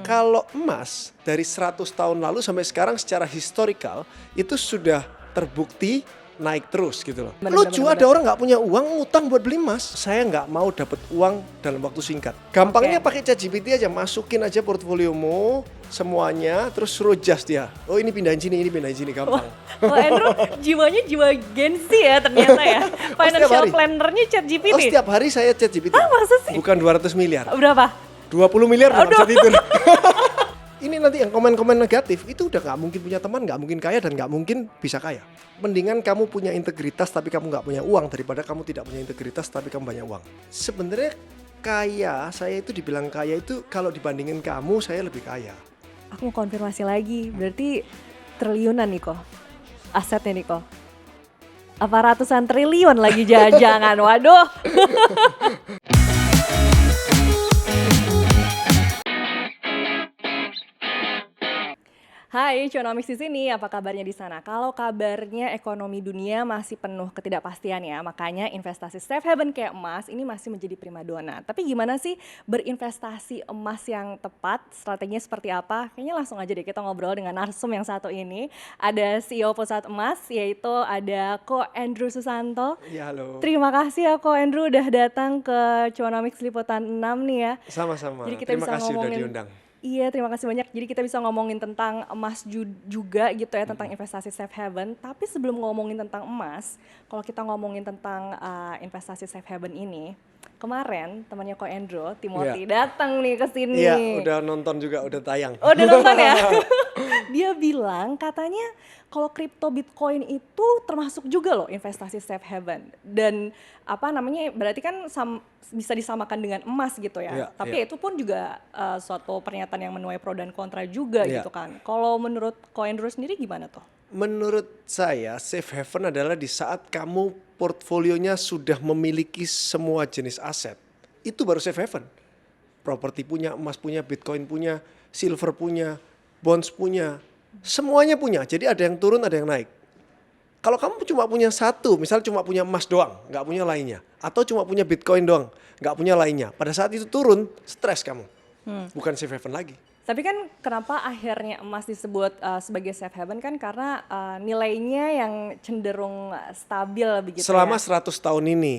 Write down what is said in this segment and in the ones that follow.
Kalau emas dari 100 tahun lalu sampai sekarang secara historikal itu sudah terbukti naik terus gitu loh. Lucu ada orang nggak punya uang ngutang buat beli emas. Saya nggak mau dapat uang dalam waktu singkat. Gampangnya pakai ChatGPT aja, masukin aja portfoliomu semuanya, terus suruh adjust dia. Oh ini pindahin sini, gampang. Wah Andrew jiwanya jiwa Gen Z ya ternyata ya. Financial planner-nya ChatGPT. Oh setiap hari saya ChatGPT. Ah masa sih? Bukan 200 miliar. Berapa? 20 miliar dalam bisa tidur. Ini nanti yang komen-komen negatif itu udah nggak mungkin punya teman, nggak mungkin kaya, dan nggak mungkin bisa kaya. Mendingan kamu punya integritas tapi kamu nggak punya uang daripada kamu tidak punya integritas tapi kamu banyak uang. Sebenarnya kaya, saya itu dibilang kaya itu kalau dibandingin kamu saya lebih kaya. Aku mau konfirmasi lagi, berarti triliunan nih kok asetnya nih kok. Apa ratusan triliun lagi jangan, waduh. Hai, Cuanomics di sini. Apa kabarnya di sana? Kalau kabarnya ekonomi dunia masih penuh ketidakpastian ya, makanya investasi safe haven kayak emas ini masih menjadi primadona. Tapi gimana sih berinvestasi emas yang tepat? Strateginya seperti apa? Kayaknya langsung aja deh kita ngobrol dengan narsum yang satu ini. Ada CEO Pusat Emas, yaitu ada Ko Andrew Susanto. Ya halo. Terima kasih ya Ko Andrew udah datang ke Cuanomics Liputan 6 nih ya. Sama-sama. Jadi kita Terima bisa kasih ngomongin, udah diundang. Iya, terima kasih banyak. Jadi kita bisa ngomongin tentang emas juga gitu ya, tentang investasi safe haven. Tapi sebelum ngomongin tentang emas, kalau kita ngomongin tentang investasi safe haven ini, kemarin temannya Ko Andrew, Timothy, datang nih ke sini. Iya, udah nonton juga, udah tayang. Oh, udah nonton ya? Dia bilang katanya kalau kripto Bitcoin itu termasuk juga loh investasi safe haven. Dan apa namanya, berarti kan bisa disamakan dengan emas gitu ya. Tapi itu pun juga suatu pernyataan yang menuai pro dan kontra juga gitu kan. Kalau menurut Ko Andrew sendiri gimana tuh? Menurut saya safe haven adalah di saat kamu portfolionya sudah memiliki semua jenis aset. Itu baru safe haven. Properti punya, emas punya, Bitcoin punya, silver punya, bonds punya, semuanya punya. Jadi ada yang turun, ada yang naik. Kalau kamu cuma punya satu, misal cuma punya emas doang, nggak punya lainnya. Atau cuma punya Bitcoin doang, nggak punya lainnya. Pada saat itu turun, stres kamu. Bukan safe haven lagi. Tapi kan kenapa akhirnya emas disebut sebagai safe haven kan karena nilainya yang cenderung stabil begitu selama ya? 100 tahun ini.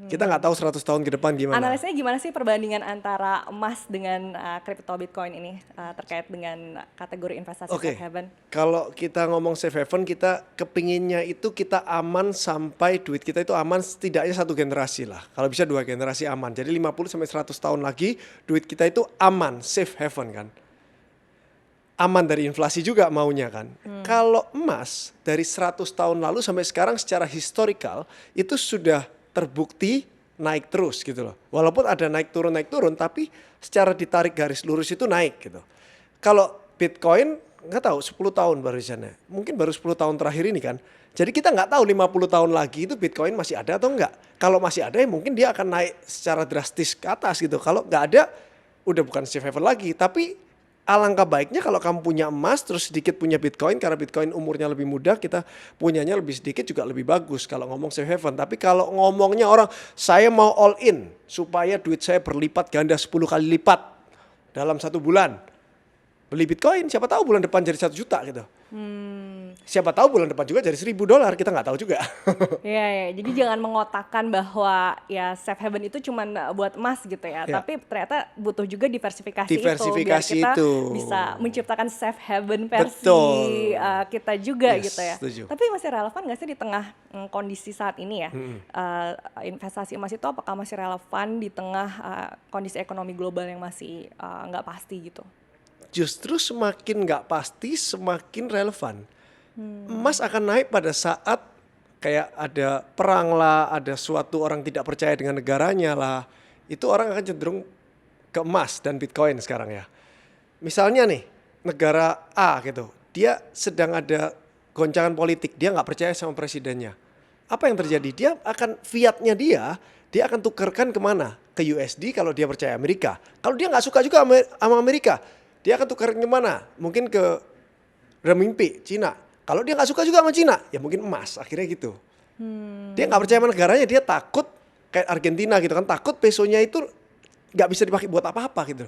Kita nggak tahu 100 tahun ke depan gimana. Analisanya gimana sih perbandingan antara emas dengan crypto Bitcoin ini terkait dengan kategori investasi safe haven? Kalau kita ngomong safe haven, kita kepinginnya itu kita aman sampai duit kita itu aman setidaknya 1 generasi lah. Kalau bisa 2 generasi aman. Jadi 50 sampai 100 tahun lagi duit kita itu aman, safe haven kan. Aman dari inflasi juga maunya kan. Kalau emas dari 100 tahun lalu sampai sekarang secara historikal itu sudah terbukti naik terus gitu loh. Walaupun ada naik turun, tapi secara ditarik garis lurus itu naik gitu. Kalau Bitcoin nggak tahu 10 tahun baru di sana. Mungkin baru 10 tahun terakhir ini kan. Jadi kita nggak tahu 50 tahun lagi itu Bitcoin masih ada atau enggak. Kalau masih ada ya mungkin dia akan naik secara drastis ke atas gitu. Kalau nggak ada udah bukan safe haven lagi. Tapi alangkah baiknya kalau kamu punya emas terus sedikit punya Bitcoin, karena Bitcoin umurnya lebih muda, kita punyanya lebih sedikit juga lebih bagus kalau ngomong safe haven. Tapi kalau ngomongnya orang saya mau all in supaya duit saya berlipat ganda 10 kali lipat dalam 1 bulan. Beli Bitcoin, siapa tahu bulan depan jadi 1 juta gitu. Siapa tahu bulan depan juga jadi $1.000, kita nggak tahu juga. Iya, jadi jangan mengotakkan bahwa ya safe haven itu cuma buat emas gitu ya. Tapi ternyata butuh juga diversifikasi itu biar kita bisa menciptakan safe haven versi kita juga gitu ya. Setuju. Tapi masih relevan nggak sih di tengah kondisi saat ini ya? Investasi emas itu apakah masih relevan di tengah kondisi ekonomi global yang masih nggak pasti gitu? Justru semakin nggak pasti semakin relevan. Emas akan naik pada saat kayak ada perang lah, ada suatu orang tidak percaya dengan negaranya lah. Itu orang akan cenderung ke emas dan Bitcoin sekarang ya. Misalnya nih, negara A gitu, dia sedang ada goncangan politik, dia nggak percaya sama presidennya. Apa yang terjadi? Dia akan fiatnya dia akan tukarkan kemana? Ke USD kalau dia percaya Amerika. Kalau dia nggak suka juga sama Amerika, dia akan tukarkan kemana? Mungkin ke renminbi, Cina. Kalau dia nggak suka juga sama Cina, ya mungkin emas. Akhirnya gitu. Dia nggak percaya sama negaranya, dia takut kayak Argentina gitu kan, takut pesonya itu nggak bisa dipakai buat apa-apa gitu.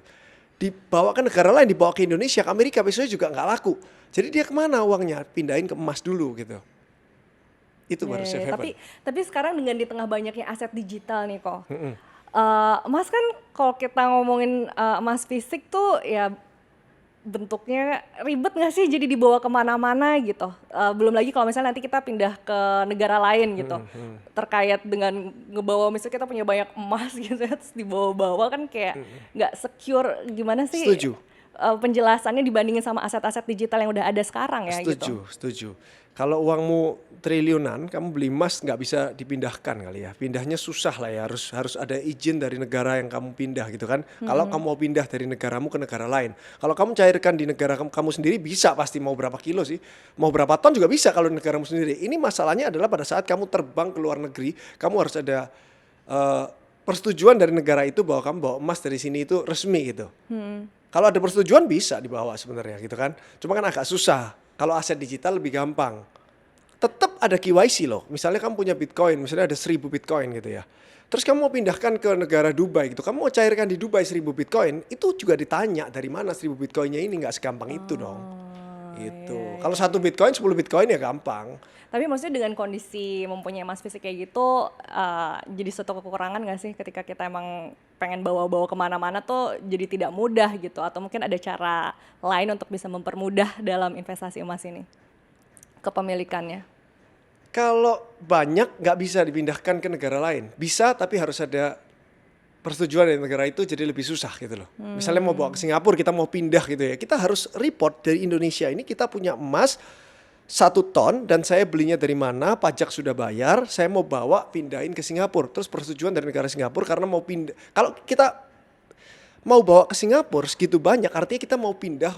dibawa ke negara lain, dibawa ke Indonesia, ke Amerika, besoknya juga nggak laku. Jadi dia kemana uangnya? Pindahin ke emas dulu gitu. Itu baru safe haven. Tapi sekarang dengan di tengah banyaknya aset digital nih kok, emas kan kalau kita ngomongin emas fisik tuh ya bentuknya ribet nggak sih jadi dibawa kemana-mana gitu. Belum lagi kalau misalnya nanti kita pindah ke negara lain gitu, terkait dengan ngebawa misalnya kita punya banyak emas gitu terus dibawa-bawa kan kayak nggak secure. Gimana sih penjelasannya dibandingin sama aset-aset digital yang udah ada sekarang ya gitu? Setuju. Kalau uangmu triliunan, kamu beli emas nggak bisa dipindahkan kali ya. Pindahnya susah lah ya, harus ada izin dari negara yang kamu pindah gitu kan. Kalau kamu mau pindah dari negaramu ke negara lain. Kalau kamu cairkan di negara kamu sendiri bisa pasti, mau berapa kilo sih. Mau berapa ton juga bisa kalau di negaramu sendiri. Ini masalahnya adalah pada saat kamu terbang ke luar negeri, kamu harus ada persetujuan dari negara itu bahwa kamu bawa emas dari sini itu resmi gitu. Kalau ada persetujuan bisa dibawa sebenarnya gitu kan. Cuma kan agak susah. Kalau aset digital lebih gampang. Tetap ada KYC loh. Misalnya kamu punya Bitcoin, misalnya ada 1000 Bitcoin gitu ya. Terus kamu mau pindahkan ke negara Dubai gitu. Kamu mau cairkan di Dubai 1000 Bitcoin, itu juga ditanya dari mana 1000 Bitcoinnya ini, nggak segampang itu dong. Gitu. Kalau 1 Bitcoin, 10 Bitcoin ya gampang. Tapi maksudnya dengan kondisi mempunyai emas fisik kayak gitu, jadi suatu kekurangan nggak sih ketika kita emang pengen bawa-bawa kemana-mana tuh jadi tidak mudah gitu, atau mungkin ada cara lain untuk bisa mempermudah dalam investasi emas ini, kepemilikannya? Kalau banyak nggak bisa dipindahkan ke negara lain. Bisa tapi harus ada persetujuan dari negara itu, jadi lebih susah gitu loh. Misalnya mau bawa ke Singapura, kita mau pindah gitu ya. Kita harus report dari Indonesia ini kita punya emas 1 ton dan saya belinya dari mana, pajak sudah bayar, saya mau bawa pindahin ke Singapura. Terus persetujuan dari negara Singapura karena mau pindah. Kalau kita mau bawa ke Singapura segitu banyak, artinya kita mau pindah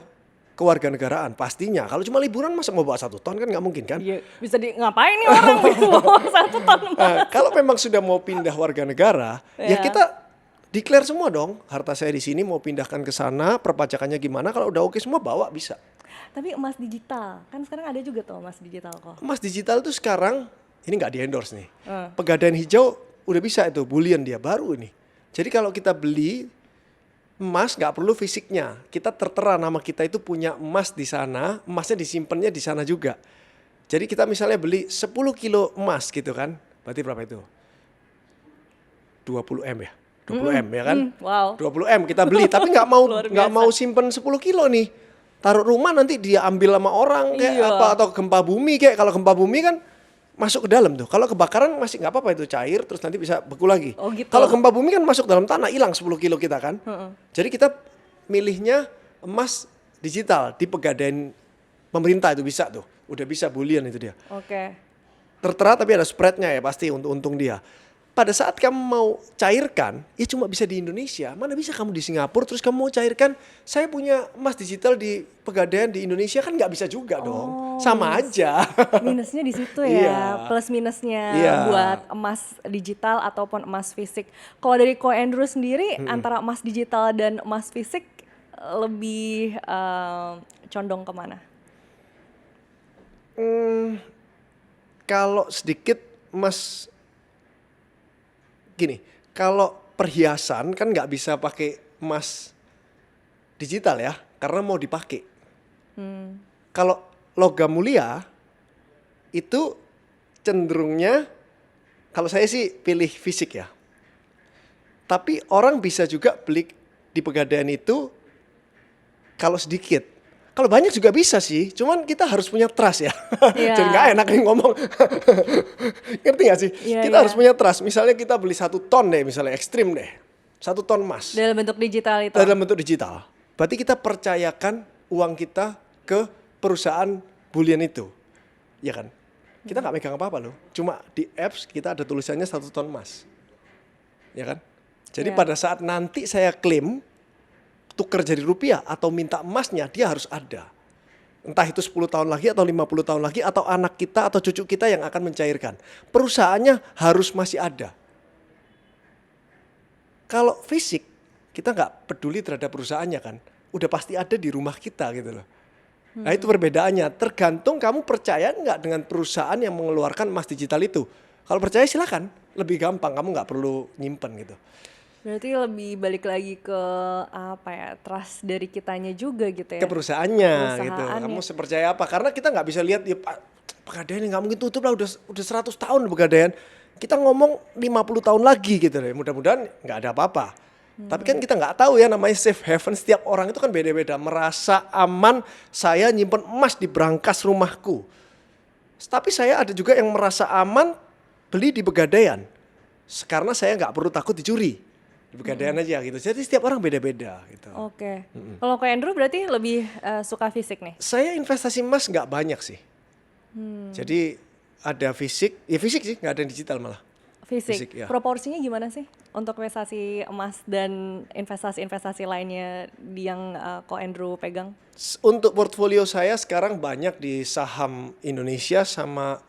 kewarganegaraan pastinya. Kalau cuma liburan masa mau bawa 1 ton kan nggak mungkin kan? Iya, bisa ngapain nih orang bisa bawa 1 ton emas? Kalau memang sudah mau pindah warga negara, ya kita declare semua dong. Harta saya di sini mau pindahkan ke sana, perpajakannya gimana? Kalau udah oke semua bawa bisa. Tapi emas digital, kan sekarang ada juga tuh emas digital kok. Emas digital tuh sekarang, ini nggak di endorse nih. Pegadaian hijau udah bisa itu, bullion dia baru ini. Jadi kalau kita beli emas nggak perlu fisiknya, kita tertera nama kita itu punya emas di sana, emasnya disimpannya di sana juga. Jadi kita misalnya beli 10 kilo emas gitu kan, berarti berapa itu? 20 M ya? 20 M ya kan? Wow. 20 M kita beli, tapi nggak mau simpen 10 kilo nih. Taruh rumah nanti dia ambil sama orang kayak apa, atau gempa bumi kayak. Kalau gempa bumi kan masuk ke dalam tuh. Kalau kebakaran masih nggak apa-apa, itu cair terus nanti bisa beku lagi. Oh gitu. Kalau gempa bumi kan masuk dalam tanah, hilang 10 kilo kita kan. Jadi kita milihnya emas digital di Pegadaian pemerintah itu bisa tuh. Udah bisa bullion itu dia. Oke. Tertera tapi ada spreadnya ya pasti untuk untung dia. Pada saat kamu mau cairkan, ya cuma bisa di Indonesia. Mana bisa kamu di Singapura terus kamu mau cairkan, saya punya emas digital di Pegadaian di Indonesia, kan nggak bisa juga dong. Sama aja. Minusnya di situ ya, plus minusnya buat emas digital ataupun emas fisik. Kalau dari Ko Andrew sendiri, antara emas digital dan emas fisik lebih condong kemana? Kalau sedikit emas, gini, kalau perhiasan kan nggak bisa pakai emas digital ya, karena mau dipakai. Kalau logam mulia itu cenderungnya, kalau saya sih pilih fisik ya. Tapi orang bisa juga beli di Pegadaian itu kalau sedikit. Kalau banyak juga bisa sih, cuman kita harus punya trust ya. Jadi nggak enak nih ngomong. Ngerti nggak sih? Kita harus punya trust. Misalnya kita beli 1 ton deh, misalnya ekstrim deh. 1 ton emas. Dalam bentuk digital itu? Dalam bentuk digital. Berarti kita percayakan uang kita ke perusahaan bullion itu. Ya kan? Kita nggak megang apa-apa loh. Cuma di apps kita ada tulisannya 1 ton emas. Ya kan? Jadi pada saat nanti saya klaim, tukar jadi rupiah atau minta emasnya, dia harus ada. Entah itu 10 tahun lagi atau 50 tahun lagi atau anak kita atau cucu kita yang akan mencairkan. Perusahaannya harus masih ada. Kalau fisik, kita nggak peduli terhadap perusahaannya kan. Udah pasti ada di rumah kita gitu loh. Nah itu perbedaannya. Tergantung kamu percaya nggak dengan perusahaan yang mengeluarkan emas digital itu. Kalau percaya silakan, lebih gampang. Kamu nggak perlu nyimpen gitu. Berarti lebih balik lagi ke apa ya, trust dari kitanya juga gitu ya. Ke perusahaannya gitu. Perusahaannya. Kamu sepercaya apa? Karena kita nggak bisa lihat ya Pegadaian nggak mungkin tutup lah, udah 100 tahun Pegadaian. Kita ngomong 50 tahun lagi gitu deh. Mudah-mudahan nggak ada apa-apa. Tapi kan kita nggak tahu ya, namanya safe haven. Setiap orang itu kan beda-beda. Merasa aman, saya nyimpen emas di brankas rumahku. Tapi saya ada juga yang merasa aman beli di Pegadaian. Karena saya nggak perlu takut dicuri. Di Pegadaian aja gitu. Jadi setiap orang beda-beda gitu. Oke. Kalau Ko Andrew berarti lebih suka fisik nih? Saya investasi emas nggak banyak sih. Jadi ada fisik, ya fisik sih, nggak ada yang digital malah. Fisik. Ya. Proporsinya gimana sih untuk investasi emas dan investasi-investasi lainnya yang Ko Andrew pegang? Untuk portfolio saya sekarang banyak di saham Indonesia sama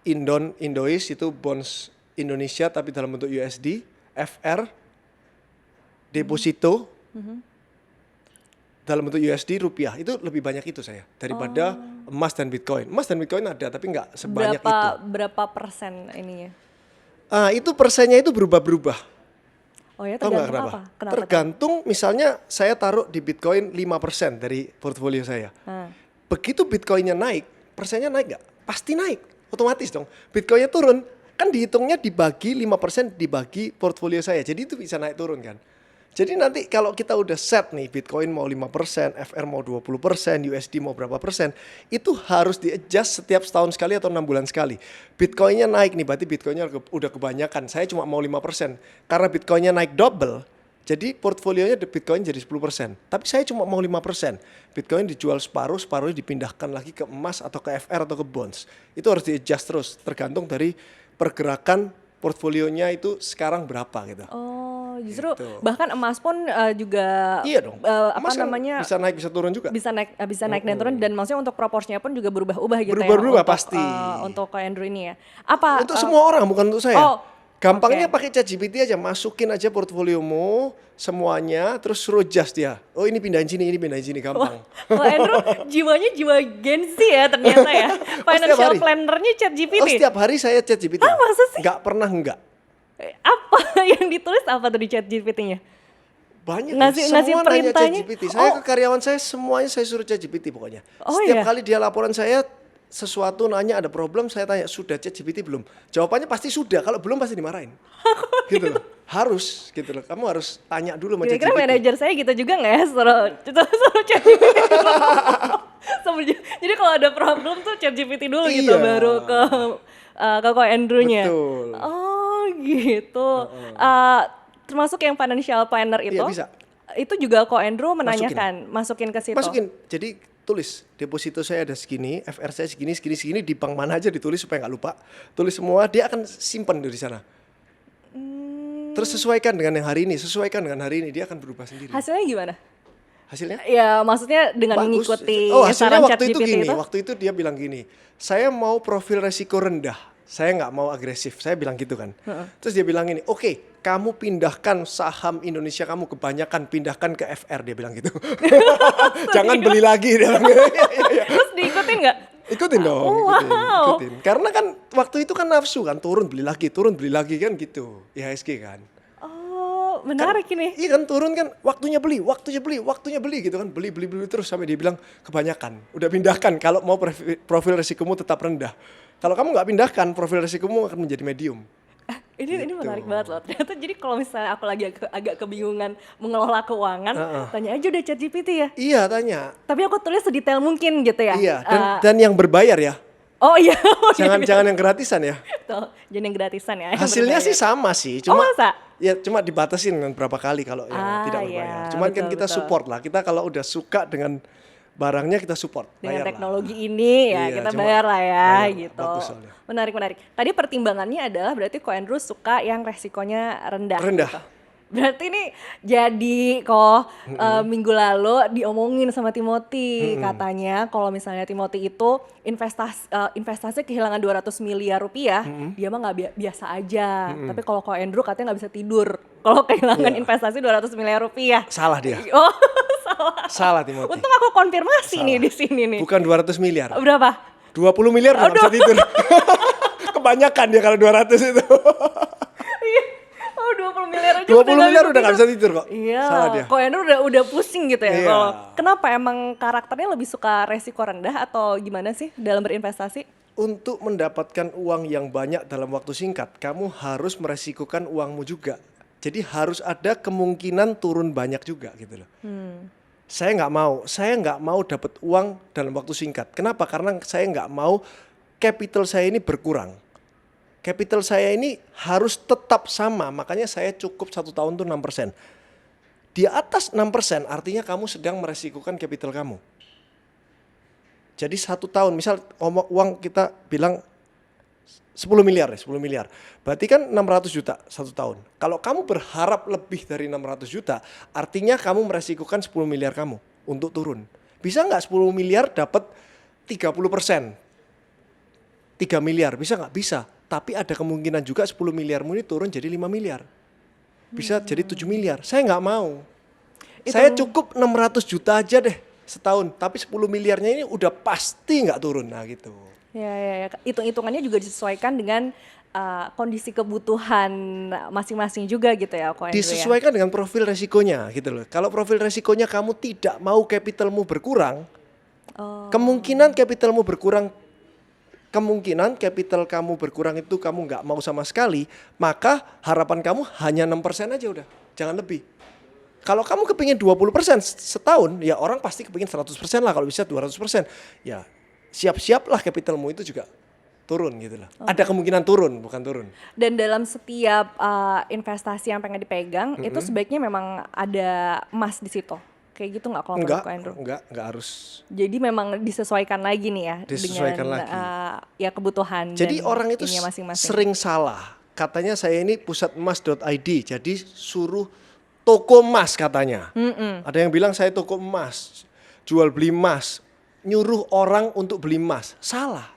Indois, itu bonds Indonesia tapi dalam bentuk USD, FR, deposito dalam bentuk USD rupiah. Itu lebih banyak itu saya daripada emas dan Bitcoin. Emas dan Bitcoin ada tapi nggak sebanyak itu. Berapa persen ininya? Itu persennya itu berubah-berubah. Oh ya, Tahu nggak tergantung kenapa? apa? Kenapa? Tergantung, misalnya saya taruh di Bitcoin 5% dari portfolio saya. Begitu Bitcoinnya naik, persennya naik nggak? Pasti naik, otomatis dong. Bitcoinnya turun, kan dihitungnya dibagi 5% dibagi portfolio saya. Jadi itu bisa naik turun kan. Jadi nanti kalau kita udah set nih, Bitcoin mau 5%, FR mau 20%, USD mau berapa persen, itu harus di-adjust setiap setahun sekali atau 6 bulan sekali. Bitcoinnya naik nih, berarti Bitcoinnya udah kebanyakan. Saya cuma mau 5%. Karena Bitcoinnya naik double, jadi portfolionya Bitcoin jadi 10%. Tapi saya cuma mau 5%. Bitcoin dijual separuh, separuhnya dipindahkan lagi ke emas atau ke FR atau ke bonds. Itu harus di-adjust terus, tergantung dari pergerakan portfolionya itu sekarang berapa gitu. Oh, justru Gitu. bahkan emas pun juga Iya dong. apa Emas kan namanya bisa naik bisa turun juga. bisa naik dan turun, dan maksudnya untuk proporsinya pun juga berubah-ubah gitu Berubah-ubah ya. Untuk, pasti. untuk Ko Andrew ini ya. Apa Untuk semua orang, bukan untuk saya. Oh, Gampangnya oke. pakai ChatGPT aja, masukin aja portfoliomu semuanya, terus suruh adjust dia. Oh ini pindahin sini, gampang. Ko Andrew jiwanya jiwa Gen Z ya ternyata ya. Financial hari. plannernya ChatGPT. Oh setiap hari saya ChatGPT. masa sih? Nggak pernah enggak. Apa yang ditulis apa tuh di ChatGPT-nya? Banyak Ngasih semua nanya perintahnya? ChatGPT. Saya ke karyawan saya semuanya saya suruh ChatGPT pokoknya. Oh, Setiap iya? kali dia laporan saya sesuatu nanya ada problem, saya tanya sudah ChatGPT belum? Jawabannya pasti sudah, kalau belum pasti dimarahin. Gitu loh. Harus gitu loh. Kamu harus tanya dulu sama Kira-kira ChatGPT. manajer saya gitu juga nggak ya, suruh ChatGPT dulu. Jadi kalau ada problem tuh ChatGPT dulu gitu, Iya. baru ke Ko Andrew-nya. Betul. Oh gitu. Termasuk yang financial planner itu, Iya, bisa. itu juga Ko Andrew menanyakan, masukin ke situ. Masukin. Jadi tulis deposito saya ada segini, FR saya segini di bank mana aja ditulis supaya nggak lupa. Tulis semua, dia akan simpan di sana. Terus sesuaikan dengan yang hari ini, dia akan berubah sendiri. Hasilnya gimana? Hasilnya? Ya maksudnya dengan Bagus. mengikuti Oh, hasilnya saran waktu itu ChatGPT gini, itu. waktu itu dia bilang gini, saya mau profil resiko rendah, saya nggak mau agresif, saya bilang gitu kan. Terus dia bilang gini, oke, kamu pindahkan saham Indonesia kamu kebanyakan, pindahkan ke FR, dia bilang gitu. Jangan beli lagi, dia bilang gitu. Terus diikutin nggak? Ikutin dong, Oh, ikutin, wow. ikutin. Karena kan waktu itu kan nafsu kan, turun beli lagi kan gitu, IHSG kan. Oh, menarik ini. Iya kan turun kan, waktunya beli gitu kan, beli terus sampai dia bilang kebanyakan. Udah pindahkan kalau mau profil resikomu tetap rendah. Kalau kamu nggak pindahkan, profil resikomu akan menjadi medium. Ini menarik banget loh. Ternyata jadi kalau misalnya aku lagi agak kebingungan mengelola keuangan, tanya aja udah ChatGPT ya. Iya tanya. Tapi aku tulis sedetail mungkin gitu ya. Iya dan yang berbayar ya. Oh iya. Jangan yang gratisan ya. Tuh, jadi yang gratisan ya. yang Hasilnya sih berbayar. sama sih, Oh, cuma masa? ya cuma dibatasin dengan berapa kali kalau yang tidak berbayar. iya, Cuman kan betul, kita betul. support lah. Kita kalau udah suka dengan barangnya kita support. Dengan bayar lah. teknologi ini ya Iya, kita cuma bayar lah ya bayar lah, gitu. bagus soalnya. Menarik. Tadi pertimbangannya adalah berarti Ko Andrew suka yang resikonya rendah. Rendah. Gitu. Berarti ini jadi kok minggu lalu diomongin sama Timothy, katanya kalau misalnya Timothy itu investasi kehilangan 200 miliar rupiah, dia mah nggak biasa aja. Tapi kalau Ko Andrew katanya nggak bisa tidur kalau kehilangan Iya. investasi 200 miliar rupiah. Salah dia. Oh, salah. Salah Timothy. Untung aku konfirmasi nih di sini nih. Bukan 200 miliar. Berapa? 20 miliar nggak bisa tidur. Kebanyakan dia kalau 200 itu. Iya. Oh, 20 miliar aja miliar udah nggak bisa tidur kok. Iya, Salah dia. kok Andrew udah pusing gitu ya. Iya. Kalau kenapa emang karakternya lebih suka resiko rendah atau gimana sih dalam berinvestasi? Untuk mendapatkan uang yang banyak dalam waktu singkat, kamu harus meresikokan uangmu juga. Jadi harus ada kemungkinan turun banyak juga gitu loh. Saya nggak mau dapat uang dalam waktu singkat. Kenapa? Karena saya nggak mau capital saya ini berkurang. Capital saya ini harus tetap sama, makanya saya cukup 1 tahun tuh 6%. Di atas 6% artinya kamu sedang meresikokan capital kamu. Jadi 1 tahun, misal uang kita bilang 10 miliar ya, 10 miliar. Berarti kan 600 juta 1 tahun. Kalau kamu berharap lebih dari 600 juta, artinya kamu meresikokan 10 miliar kamu untuk turun. Bisa nggak 10 miliar dapat 30%? 3 miliar, bisa nggak? Bisa. Tapi ada kemungkinan juga 10 miliarmu ini turun jadi 5 miliar. Bisa jadi 7 miliar. Saya nggak mau. Saya cukup 600 juta aja deh setahun. Tapi 10 miliarnya ini udah pasti nggak turun. Nah gitu. Ya. Hitung-hitungannya juga disesuaikan dengan kondisi kebutuhan masing-masing juga gitu ya, Ko Andrew, disesuaikan dengan profil resikonya gitu loh. Kalau profil resikonya kamu tidak mau capitalmu berkurang, kemungkinan capital kamu berkurang itu kamu nggak mau sama sekali, maka harapan kamu hanya 6% aja udah, jangan lebih. Kalau kamu kepingin 20% setahun, ya orang pasti kepingin 100% lah, kalau bisa 200%. Ya siap-siaplah capitalmu itu juga turun gitu lah. Ada kemungkinan turun, bukan turun. Dan dalam setiap investasi yang pengen dipegang, itu sebaiknya memang ada emas di situ. Kayak gitu nggak kalau menurut Ko Andrew? Enggak harus. Jadi memang disesuaikan lagi nih ya Disesuaikan dengan lagi. Ya kebutuhan. Jadi dan orang itu ininya masing-masing. sering salah. Katanya saya ini pusatemas.id, jadi suruh toko emas katanya. Ada yang bilang saya toko emas, jual beli emas, nyuruh orang untuk beli emas. Salah.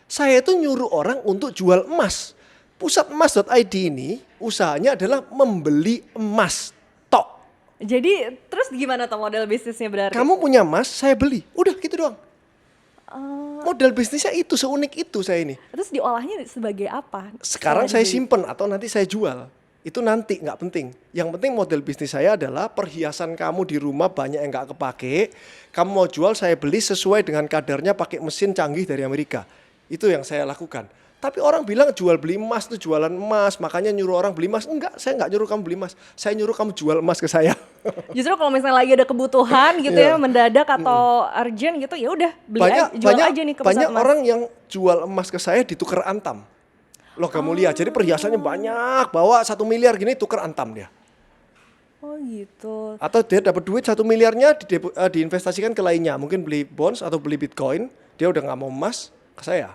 Saya itu nyuruh orang untuk jual emas. Pusatemas.id ini usahanya adalah membeli emas. Tok. Jadi terus gimana tuh model bisnisnya berarti? Kamu punya emas, saya beli. Udah gitu doang. Model bisnisnya itu, seunik itu saya ini. Terus diolahnya sebagai apa? Sekarang saya simpen atau nanti saya jual. Itu nanti nggak penting. Yang penting model bisnis saya adalah perhiasan kamu di rumah banyak yang nggak kepake. Kamu mau jual, saya beli sesuai dengan kadarnya pakai mesin canggih dari Amerika. Itu yang saya lakukan. Tapi orang bilang jual beli emas itu jualan emas, makanya nyuruh orang beli emas. Enggak, saya nggak nyuruh kamu beli emas. Saya nyuruh kamu jual emas ke saya. Justru kalau misalnya lagi ada kebutuhan gitu ya, mendadak atau urgent gitu, ya udah jual aja nih ke pusat banyak emas. orang yang jual emas ke saya ditukar antam. Logam mulia. Jadi perhiasannya banyak, bawa 1 miliar gini tukar antam dia. Oh gitu. Atau dia dapat duit 1 miliarnya diinvestasikan ke lainnya. Mungkin beli bonds atau beli bitcoin. Dia udah nggak mau emas ke saya.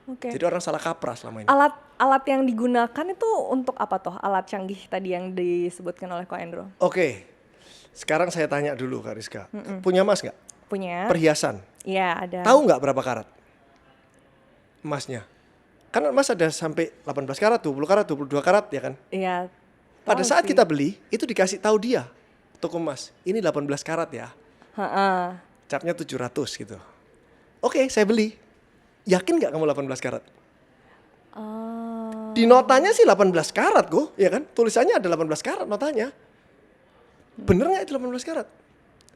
Oke. Jadi orang salah kaprah selama ini. Alat yang digunakan itu untuk apa toh? Alat canggih tadi yang disebutkan oleh Ko Andrew. Oke, sekarang saya tanya dulu Kak Rizka. Punya emas nggak? Punya? Perhiasan. Iya ada. Tahu nggak berapa karat emasnya? Kan emas ada sampai 18 karat, 20 karat, 22 karat ya kan? Iya. Pada tahu saat sih. kita beli, itu dikasih tahu dia, toko emas, ini 18 karat ya. Ha-ha. Capnya 700 gitu. Oke, saya beli. Yakin nggak kamu 18 karat? Di notanya sih 18 karat kok, ya kan? Tulisannya ada 18 karat notanya. Bener nggak itu 18 karat?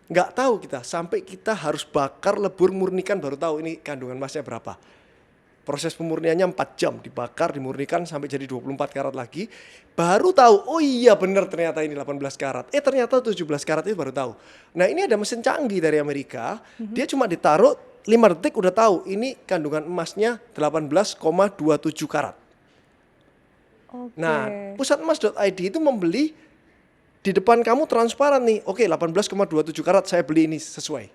Nggak tahu kita, sampai kita harus bakar, lebur, murnikan baru tahu ini kandungan emasnya berapa. Proses pemurniannya 4 jam, dibakar, dimurnikan sampai jadi 24 karat lagi. Baru tahu, oh iya bener ternyata ini 18 karat. Ternyata 17 karat itu baru tahu. Nah ini ada mesin canggih dari Amerika, dia cuma ditaruh 5 detik udah tahu ini kandungan emasnya 18,27 karat. Oke. Nah, pusatemas.id itu membeli di depan kamu transparan nih. Oke, 18,27 karat saya beli ini sesuai.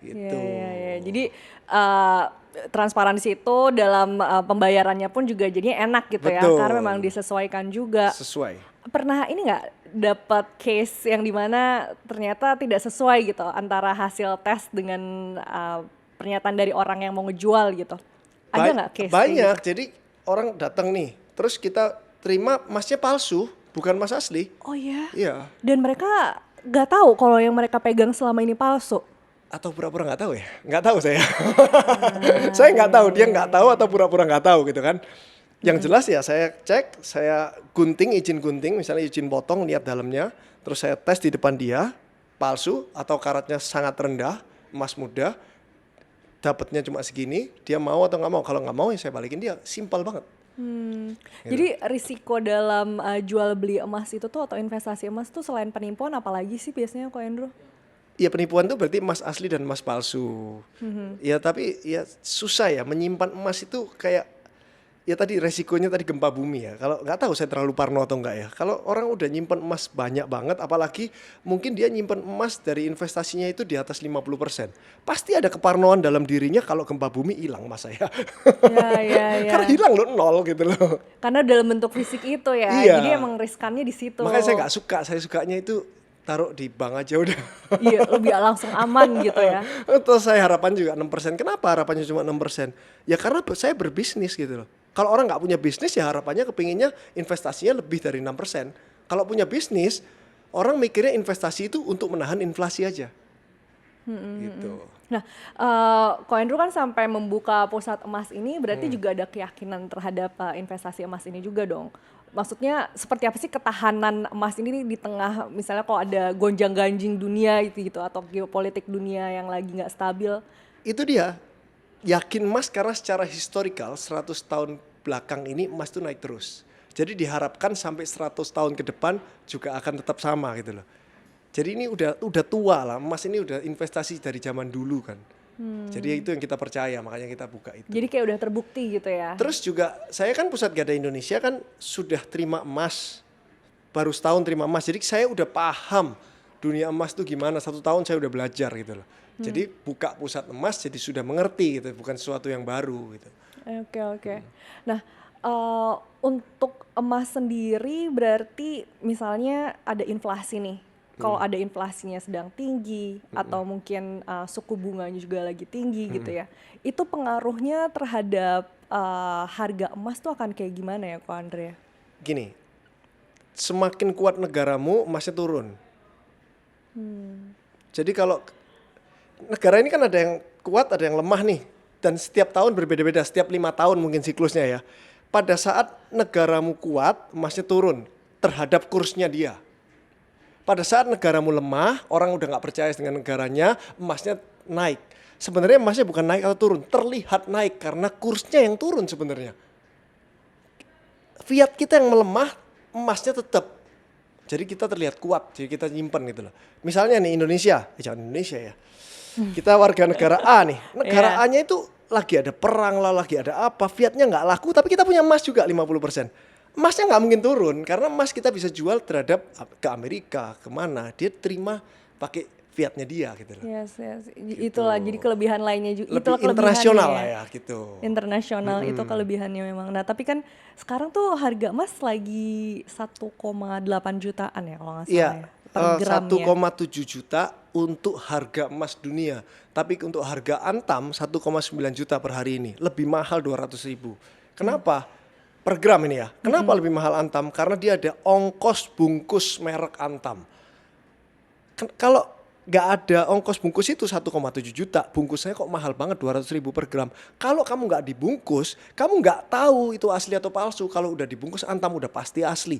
Gitu. Iya. Jadi transparansi itu dalam pembayarannya pun juga jadinya enak gitu ya, Betul. karena memang disesuaikan juga. Sesuai. Pernah ini nggak dapat case yang dimana ternyata tidak sesuai gitu antara hasil tes dengan pernyataan dari orang yang mau ngejual gitu? Ada nggak case? kayak Banyak. gitu? Jadi orang datang nih, terus kita terima emasnya palsu, bukan emas asli. Oh iya. Iya. Dan mereka nggak tahu kalau yang mereka pegang selama ini palsu. Atau pura-pura nggak tahu ya? Nggak tahu saya. Saya nggak tahu, dia nggak tahu atau pura-pura nggak tahu gitu kan. Yang jelas ya saya cek, saya gunting, izin gunting, misalnya izin potong, lihat dalamnya, terus saya tes di depan dia, palsu atau karatnya sangat rendah, emas muda, dapatnya cuma segini, dia mau atau nggak mau. Kalau nggak mau ya saya balikin dia, simpel banget. Jadi risiko dalam jual beli emas itu tuh atau investasi emas tuh selain penipuan apalagi sih biasanya Ko Hendro? Ya penipuan itu berarti emas asli dan emas palsu. Ya tapi ya susah ya menyimpan emas itu kayak ya tadi resikonya tadi gempa bumi ya. Kalau nggak tahu saya terlalu parno atau enggak ya. Kalau orang udah nyimpan emas banyak banget, apalagi mungkin dia nyimpan emas dari investasinya itu di atas 50%. Pasti ada keparnoan dalam dirinya kalau gempa bumi hilang emas saya. Ya. Karena hilang loh, nol gitu loh. Karena dalam bentuk fisik itu ya. Iya. Jadi emang riskannya di situ. Makanya saya nggak suka, saya sukanya itu taruh di bank aja udah. Iya, lebih langsung aman gitu ya. Terus saya harapan juga 6%. Kenapa harapannya cuma 6%? Ya karena saya berbisnis gitu loh. Kalau orang nggak punya bisnis ya harapannya kepinginnya investasinya lebih dari 6%. Kalau punya bisnis, orang mikirnya investasi itu untuk menahan inflasi aja. Gitu. Nah, Ko Hendro kan sampai membuka pusat emas ini berarti juga ada keyakinan terhadap investasi emas ini juga dong. Maksudnya seperti apa sih ketahanan emas ini di tengah misalnya kalau ada gonjang-ganjing dunia gitu atau geopolitik dunia yang lagi nggak stabil? Itu dia. Yakin emas karena secara historikal 100 tahun belakang ini emas itu naik terus. Jadi diharapkan sampai 100 tahun ke depan juga akan tetap sama gitu loh. Jadi ini udah tua lah, emas ini udah investasi dari zaman dulu kan. Jadi itu yang kita percaya, makanya kita buka itu. Jadi kayak udah terbukti gitu ya. Terus juga saya kan Pusat Gadai Indonesia kan sudah terima emas, baru setahun terima emas. Jadi saya udah paham dunia emas itu gimana, 1 tahun saya udah belajar gitu loh. Jadi buka pusat emas jadi sudah mengerti gitu, bukan sesuatu yang baru gitu. Oke. Nah, untuk emas sendiri berarti misalnya ada inflasi nih. Kalau ada inflasinya sedang tinggi atau mungkin suku bunganya juga lagi tinggi gitu ya. Itu pengaruhnya terhadap harga emas tuh akan kayak gimana ya Ko Andre? Gini, semakin kuat negaramu emasnya turun. Jadi kalau negara ini kan ada yang kuat, ada yang lemah nih. Dan setiap tahun berbeda-beda, setiap 5 tahun mungkin siklusnya ya. Pada saat negaramu kuat, emasnya turun terhadap kursnya dia. Pada saat negaramu lemah, orang udah nggak percaya dengan negaranya, emasnya naik. Sebenarnya emasnya bukan naik atau turun, terlihat naik karena kursnya yang turun sebenarnya. Fiat kita yang melemah, emasnya tetap. Jadi kita terlihat kuat, jadi kita nyimpen gitu loh. Misalnya nih Indonesia, jangan Indonesia ya. Kita warga negara A nih, negara A-nya itu lagi ada perang lah, lagi ada apa, fiatnya nggak laku, tapi kita punya emas juga 50%. Emasnya nggak mungkin turun karena emas kita bisa jual terhadap ke Amerika, kemana dia terima pakai fiatnya dia gitu loh. Yes. Itulah jadi kelebihan lainnya juga. Lebih internasional lah ya gitu. Internasional itu kelebihannya memang. Nah tapi kan sekarang tuh harga emas lagi 1,8 jutaan ya kalau nggak salah Iya, ya, per gramnya. 1,7 juta untuk harga emas dunia. Tapi untuk harga antam 1,9 juta per hari ini. Lebih mahal 200.000. Kenapa? Per gram ini ya. Kenapa lebih mahal antam? Karena dia ada ongkos bungkus merek antam. Kalau nggak ada ongkos bungkus itu 1,7 juta, bungkusnya kok mahal banget 200.000 per gram. Kalau kamu nggak dibungkus, kamu nggak tahu itu asli atau palsu. Kalau udah dibungkus antam udah pasti asli.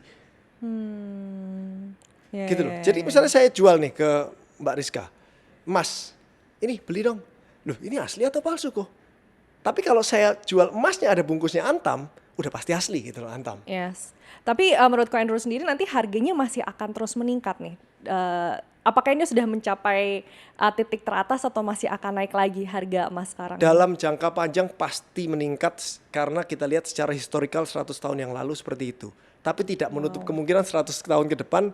Gitu loh. Jadi misalnya saya jual nih ke Mbak Rizka, emas, ini beli dong. Loh ini asli atau palsu kok? Tapi kalau saya jual emasnya ada bungkusnya antam, udah pasti asli gitu loh antam. Yes. Tapi menurut Ko Hendro sendiri nanti harganya masih akan terus meningkat nih. Apakah ini sudah mencapai titik teratas atau masih akan naik lagi harga emas sekarang? Dalam jangka panjang pasti meningkat karena kita lihat secara historikal 100 tahun yang lalu seperti itu. Tapi tidak menutup kemungkinan 100 tahun ke depan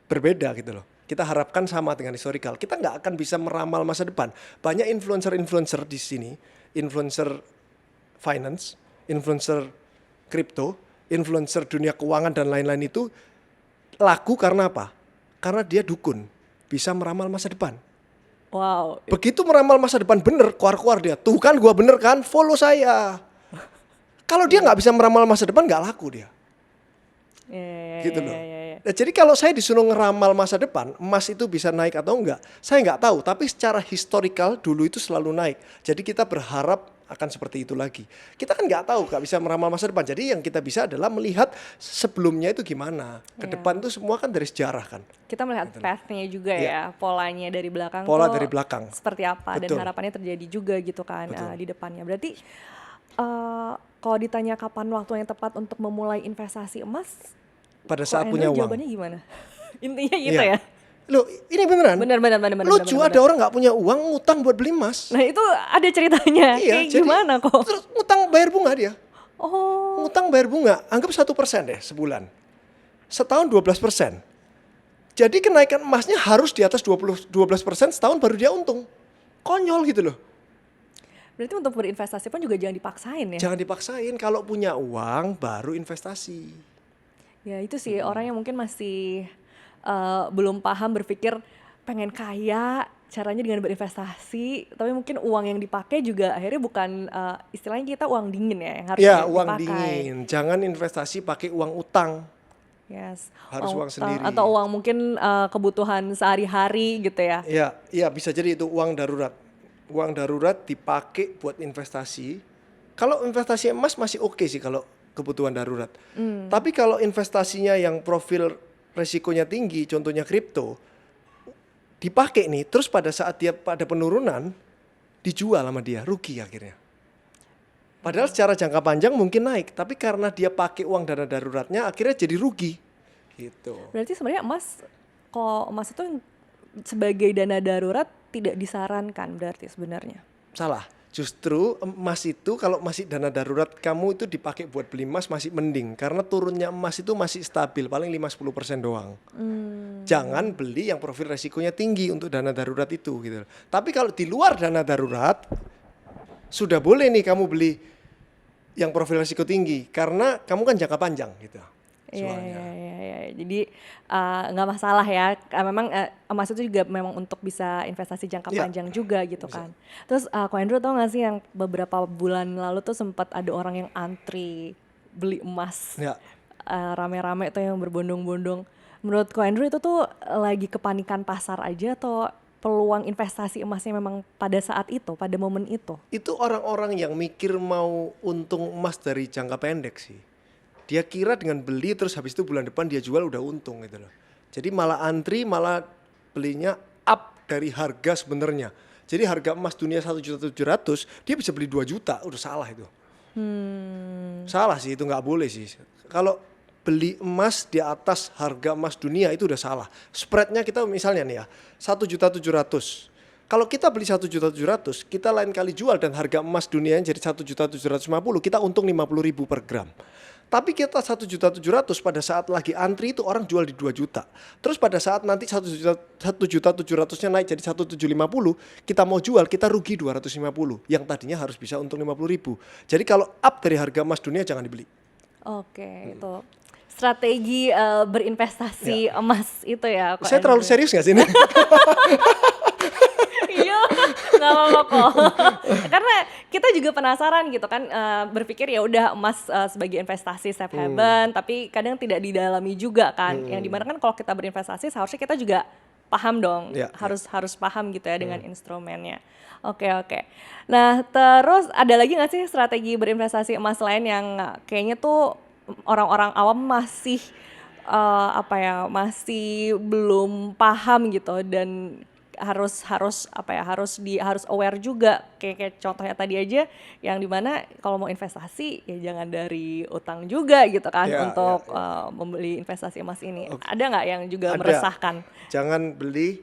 berbeda gitu loh. Kita harapkan sama dengan historikal. Kita nggak akan bisa meramal masa depan. Banyak influencer-influencer di sini, influencer finance, influencer kripto, influencer dunia keuangan dan lain-lain itu laku karena apa? Karena dia dukun, bisa meramal masa depan. Wow. Begitu meramal masa depan bener, keluar-keluar dia. Tuh kan gua bener kan, follow saya. Kalau dia nggak bisa meramal masa depan, nggak laku dia. Gitu loh. Nah, jadi kalau saya disuruh ngeramal masa depan, emas itu bisa naik atau enggak, saya nggak tahu. Tapi secara historikal dulu itu selalu naik. Jadi kita berharap akan seperti itu lagi. Kita kan nggak tahu, nggak bisa meramal masa depan. Jadi yang kita bisa adalah melihat sebelumnya itu gimana. Ke Iya. depan itu semua kan dari sejarah kan. Kita melihat path-nya juga Iya. ya, polanya dari belakang Pola tuh dari belakang. seperti apa dan Betul. harapannya terjadi juga gitu kan Betul. di depannya. Berarti kalau ditanya kapan waktu yang tepat untuk memulai investasi emas, Pada kok saat punya Andrew uang. jawabannya gimana? Intinya gitu Iya. ya. Loh, ini beneran. Benar. Lucu ada orang nggak punya uang ngutang buat beli emas. Nah itu ada ceritanya. Iya, Kayak jadi gimana kok? terus ngutang bayar bunga dia. Oh, Ngutang bayar bunga, anggap 1% deh sebulan. Setahun 12%. Jadi kenaikan emasnya harus di atas 12% setahun baru dia untung. Konyol gitu loh. berarti untuk berinvestasi pun juga jangan dipaksain ya. Jangan dipaksain, kalau punya uang baru investasi. Ya itu sih orang yang mungkin masih belum paham berpikir pengen kaya caranya dengan berinvestasi, tapi mungkin uang yang dipakai juga akhirnya bukan istilahnya kita uang dingin ya yang harus Ya, dipakai. uang dingin. Jangan investasi pakai uang utang. Yes. Harus uang utang sendiri. atau uang mungkin kebutuhan sehari-hari gitu ya. Iya bisa jadi itu uang darurat. Uang darurat dipakai buat investasi. Kalau investasi emas masih oke sih kalau kebutuhan darurat. Tapi kalau investasinya yang profil resikonya tinggi, contohnya kripto, dipakai nih, terus pada saat dia pada penurunan, dijual sama dia, rugi akhirnya. Padahal secara jangka panjang mungkin naik, tapi karena dia pakai uang dana daruratnya, akhirnya jadi rugi. Gitu. Berarti sebenarnya kalau emas itu sebagai dana darurat tidak disarankan berarti sebenarnya. Salah. Justru emas itu kalau masih dana darurat kamu itu dipakai buat beli emas masih mending. Karena turunnya emas itu masih stabil, paling 5-10% doang. Jangan beli yang profil resikonya tinggi untuk dana darurat itu gitu. Tapi kalau di luar dana darurat, sudah boleh nih kamu beli yang profil resiko tinggi. Karena kamu kan jangka panjang gitu. Soalnya. Iya. Jadi nggak masalah ya. Memang emas itu juga memang untuk bisa investasi jangka Iya. panjang juga gitu kan. Terus Ko Andrew tau gak sih yang beberapa bulan lalu tuh sempat ada orang yang antri beli emas. Ya. Rame-rame tuh yang berbondong-bondong. Menurut Ko Andrew itu tuh lagi kepanikan pasar aja atau peluang investasi emasnya memang pada saat itu, pada momen itu? Itu orang-orang yang mikir mau untung emas dari jangka pendek sih. Dia kira dengan beli terus habis itu bulan depan dia jual udah untung gitu loh. Jadi malah antri, malah belinya up dari harga sebenarnya. Jadi harga emas dunia 1.700.000 dia bisa beli 2 juta, udah salah itu. Salah sih, itu nggak boleh sih. Kalau beli emas di atas harga emas dunia itu udah salah. Spreadnya kita misalnya nih ya 1.700.000. Kalau kita beli 1.700.000, kita lain kali jual dan harga emas dunia jadi 1.750.000, kita untung 50.000 per gram. Tapi kita 1.700.000 pada saat lagi antri itu orang jual di 2 juta. Terus pada saat nanti 1.700.000-nya naik jadi 1.750.000, kita mau jual, kita rugi 250. Yang tadinya harus bisa untung 50.000. Jadi kalau up dari harga emas dunia jangan dibeli. Oke, itu strategi berinvestasi emas itu ya. Ko Saya terlalu Andrew. serius gak sih ini? Iya, nggak apa-apa kok. Karena kita juga penasaran gitu kan, berpikir ya udah emas sebagai investasi safe haven, tapi kadang tidak didalami juga kan. Yang dimana kan kalau kita berinvestasi seharusnya kita juga paham dong, Ya, harus paham gitu ya dengan instrumennya. Oke. Nah terus ada lagi nggak sih strategi berinvestasi emas lain yang kayaknya tuh orang-orang awam masih masih belum paham gitu dan harus aware juga kayak contohnya tadi aja yang dimana kalau mau investasi ya jangan dari utang juga gitu kan untuk membeli investasi emas ini. Ada nggak yang juga Ada. meresahkan? Jangan beli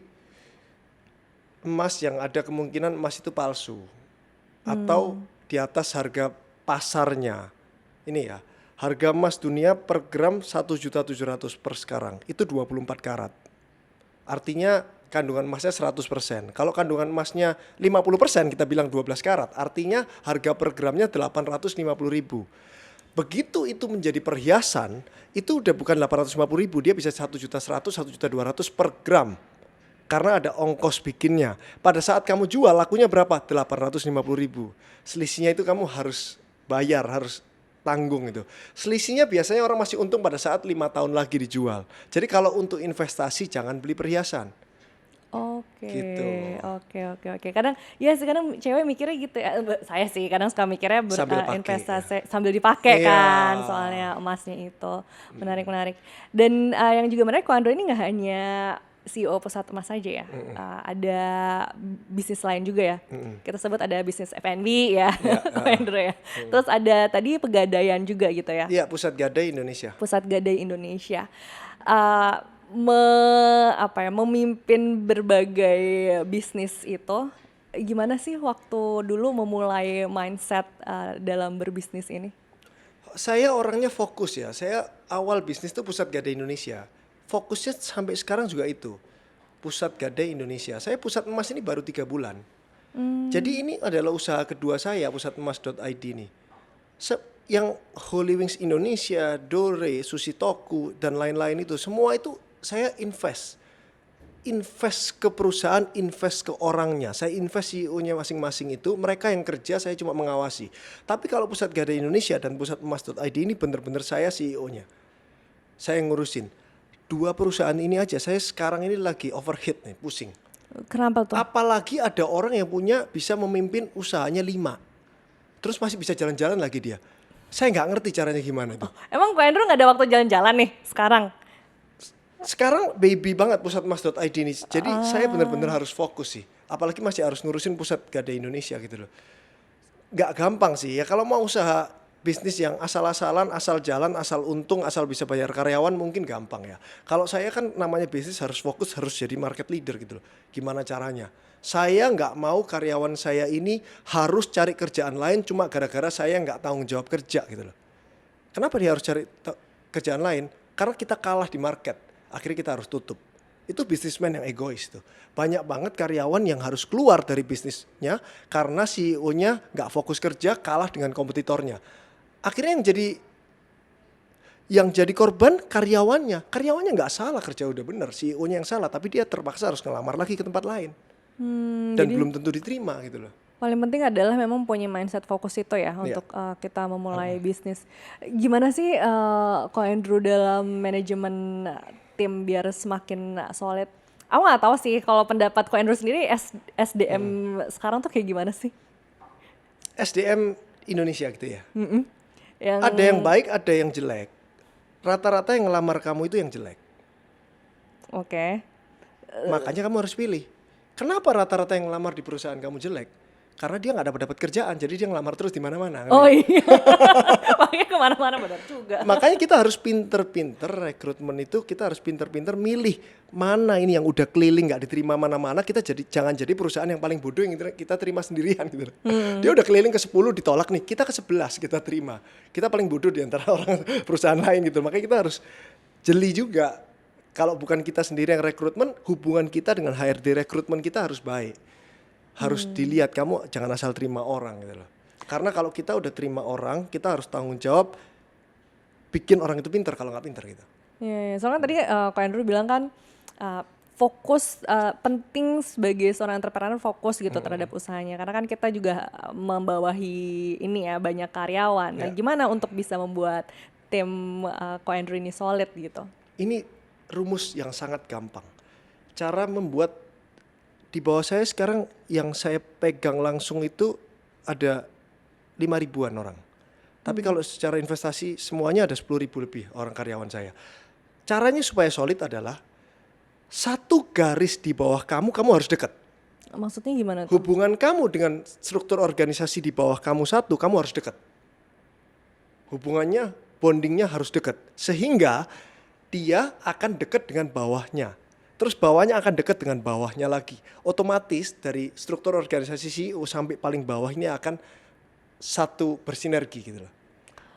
emas yang ada kemungkinan emas itu palsu. Atau di atas harga pasarnya. Ini ya, harga emas dunia per gram 1.700.000 per sekarang. Itu 24 karat. Artinya kandungan emasnya 100%. Kalau kandungan emasnya 50%, kita bilang 12 karat. Artinya harga per gramnya 850.000. Begitu itu menjadi perhiasan, itu udah bukan 850.000, dia bisa 1.100.000, 1.200.000 per gram. Karena ada ongkos bikinnya. Pada saat kamu jual, lakunya berapa? 850.000. Selisihnya itu kamu harus bayar, harus tanggung itu. Selisihnya biasanya orang masih untung pada saat 5 tahun lagi dijual. Jadi kalau untuk investasi jangan beli perhiasan. Oke, gitu. oke. Kadang ya sih kadang cewek mikirnya gitu ya, saya sih kadang suka mikirnya Sambil pakai ya. investasi sambil dipakai Iya. kan, soalnya emasnya itu. Menarik. Dan yang juga menarik Ko Andro ini nggak hanya CEO Pusat Emas saja ya, ada bisnis lain juga ya. Kita sebut ada bisnis F&B ya, Ya, Ko Andro ya. Terus ada tadi pegadaian juga gitu ya. Iya, Pusat Gadai Indonesia. Pusat Gadai Indonesia. Eh, memimpin berbagai bisnis itu, gimana sih waktu dulu memulai mindset dalam berbisnis ini? Saya orangnya fokus ya. Saya awal bisnis tuh Pusat Gadai Indonesia. Fokusnya sampai sekarang juga itu. Pusat Gadai Indonesia. Saya Pusat Emas ini baru 3 bulan. Jadi ini adalah usaha kedua saya, pusatemas.id ini. Yang Holy Wings Indonesia, Dore, Sushi Toku, dan lain-lain itu, semua itu saya invest ke perusahaan, invest ke orangnya. Saya invest CEO-nya masing-masing itu, mereka yang kerja, saya cuma mengawasi. Tapi kalau Pusat Gadai Indonesia dan pusatemas.id ini benar-benar saya CEO-nya. Saya yang ngurusin. 2 perusahaan ini aja, saya sekarang ini lagi overheat nih, pusing. Kenapa tuh? Apalagi ada orang yang bisa memimpin usahanya 5. Terus masih bisa jalan-jalan lagi dia. Saya nggak ngerti caranya gimana tuh. Emang Ko Andro nggak ada waktu jalan-jalan nih sekarang? Sekarang baby banget pusatemas.id ini. Jadi saya benar-benar harus fokus sih. Apalagi masih harus ngurusin Pusat Gadai Indonesia gitu loh. Nggak gampang sih ya kalau mau usaha bisnis yang asal-asalan, asal jalan, asal untung, asal bisa bayar karyawan mungkin gampang ya. Kalau saya kan namanya bisnis harus fokus, harus jadi market leader gitu loh. Gimana caranya? Saya nggak mau karyawan saya ini harus cari kerjaan lain cuma gara-gara saya nggak tanggung jawab kerja gitu loh. Kenapa dia harus cari kerjaan lain? Karena kita kalah di market. Akhirnya kita harus tutup. Itu bisnismen yang egois tuh. Banyak banget karyawan yang harus keluar dari bisnisnya karena CEO-nya nggak fokus kerja, kalah dengan kompetitornya. Akhirnya yang jadi korban karyawannya. Karyawannya nggak salah, kerja udah bener. CEO-nya yang salah, tapi dia terpaksa harus ngelamar lagi ke tempat lain. Dan Jadi belum tentu diterima gitu loh. paling penting adalah memang punya mindset fokus itu ya untuk kita memulai bisnis. Gimana sih Ko Andrew dalam manajemen tim biar semakin solid? Aku nggak tahu sih kalau pendapat Ko Andrew sendiri SDM sekarang tuh kayak gimana sih? SDM Indonesia gitu ya. Yang Ada yang baik, ada yang jelek. Rata-rata yang ngelamar kamu itu yang jelek. Oke. Makanya kamu harus pilih. Kenapa rata-rata yang ngelamar di perusahaan kamu jelek? Karena dia nggak dapat kerjaan, jadi dia ngelamar terus di mana-mana. Oh iya, makanya kemana-mana benar juga. Makanya kita harus pinter-pinter rekrutmen itu, kita harus pinter-pinter milih mana ini yang udah keliling nggak diterima mana-mana. Kita jangan jadi perusahaan yang paling bodoh yang kita terima sendirian gitu. Dia udah keliling ke 10 ditolak nih, kita ke 11 kita terima. Kita paling bodoh di antara orang perusahaan lain gitu. Makanya kita harus jeli juga. Kalau bukan kita sendiri yang rekrutmen, hubungan kita dengan HRD rekrutmen kita harus baik. Harus dilihat, kamu jangan asal terima orang gitu loh. Karena kalau kita udah terima orang, kita harus tanggung jawab bikin orang itu pintar kalau nggak pintar gitu. Iya, soalnya tadi Ko Andrew bilang kan fokus penting sebagai seorang entrepreneur fokus gitu terhadap usahanya. Karena kan kita juga membawahi ini ya banyak karyawan. Nah, gimana untuk bisa membuat tim Ko Andrew ini solid gitu? Ini rumus yang sangat gampang. Cara membuat di bawah saya sekarang yang saya pegang langsung itu ada 5.000-an orang. Tapi kalau secara investasi semuanya ada 10.000 lebih orang karyawan saya. Caranya supaya solid adalah satu garis di bawah kamu harus dekat. Maksudnya gimana tuh? Hubungan kamu dengan struktur organisasi di bawah kamu kamu harus dekat. Hubungannya, bondingnya harus dekat. Sehingga dia akan dekat dengan bawahnya. Terus bawahnya akan dekat dengan bawahnya lagi. Otomatis dari struktur organisasi CEO sampai paling bawah ini akan satu bersinergi gitu loh.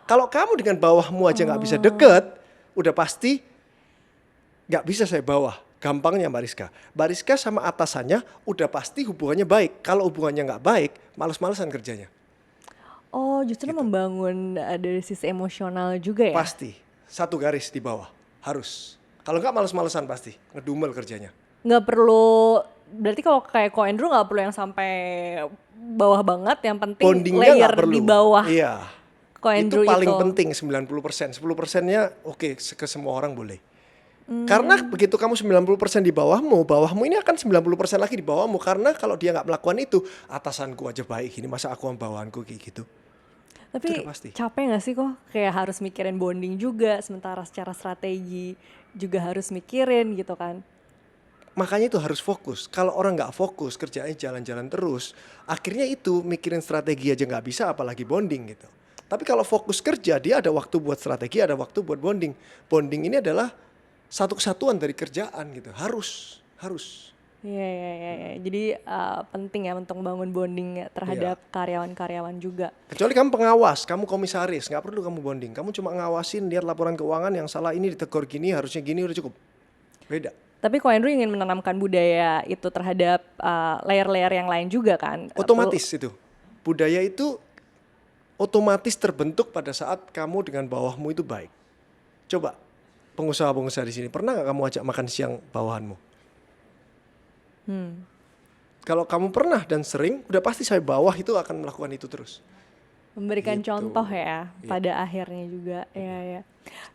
Kalau kamu dengan bawahmu aja nggak bisa dekat, udah pasti nggak bisa saya bawah. Gampangnya Mbak Rizka. Mbak Rizka sama atasannya udah pasti hubungannya baik. Kalau hubungannya nggak baik, males-malesan kerjanya. Oh, justru membangun dari sisi emosional juga ya? Pasti. Satu garis di bawah. Harus. Kalau nggak males-malesan pasti. Ngedumel kerjanya. Nggak perlu, berarti kalau kayak Ko Andrew nggak perlu yang sampai bawah banget, yang penting Bondingnya layer nggak perlu. di bawah. Iya. Ko Andrew itu paling itu. penting 90%. 10%-nya oke, ke semua orang boleh. Karena begitu kamu 90% di bawahmu, bawahmu ini akan 90% lagi di bawahmu. Karena kalau dia nggak melakukan itu, atasanku aja baik gini, masa aku sama bawahanku kayak gitu. Itu udah Tapi pasti. capek nggak sih kok kayak harus mikirin bonding juga, sementara secara strategi juga harus mikirin gitu kan? Makanya itu harus fokus. Kalau orang nggak fokus, kerjanya jalan-jalan terus, akhirnya itu mikirin strategi aja nggak bisa, apalagi bonding gitu. Tapi kalau fokus kerja, dia ada waktu buat strategi, ada waktu buat bonding. Bonding ini adalah satu kesatuan dari kerjaan gitu. Harus. Iya, iya, iya, iya. Jadi penting ya untuk bangun bonding terhadap karyawan-karyawan juga. Kecuali kamu pengawas, kamu komisaris, nggak perlu kamu bonding. Kamu cuma ngawasin, lihat laporan keuangan yang salah ini ditegur gini, harusnya gini, udah cukup. Beda. Tapi Ko Andrew ingin menanamkan budaya itu terhadap layer-layer yang lain juga kan? Otomatis itu. Budaya itu otomatis terbentuk pada saat kamu dengan bawahmu itu baik. Coba pengusaha-pengusaha di sini, pernah nggak kamu ajak makan siang bawahanmu? Kalau kamu pernah dan sering, udah pasti saya bawah itu akan melakukan itu terus. Memberikan Gitu. contoh ya pada akhirnya juga. Ya, ya.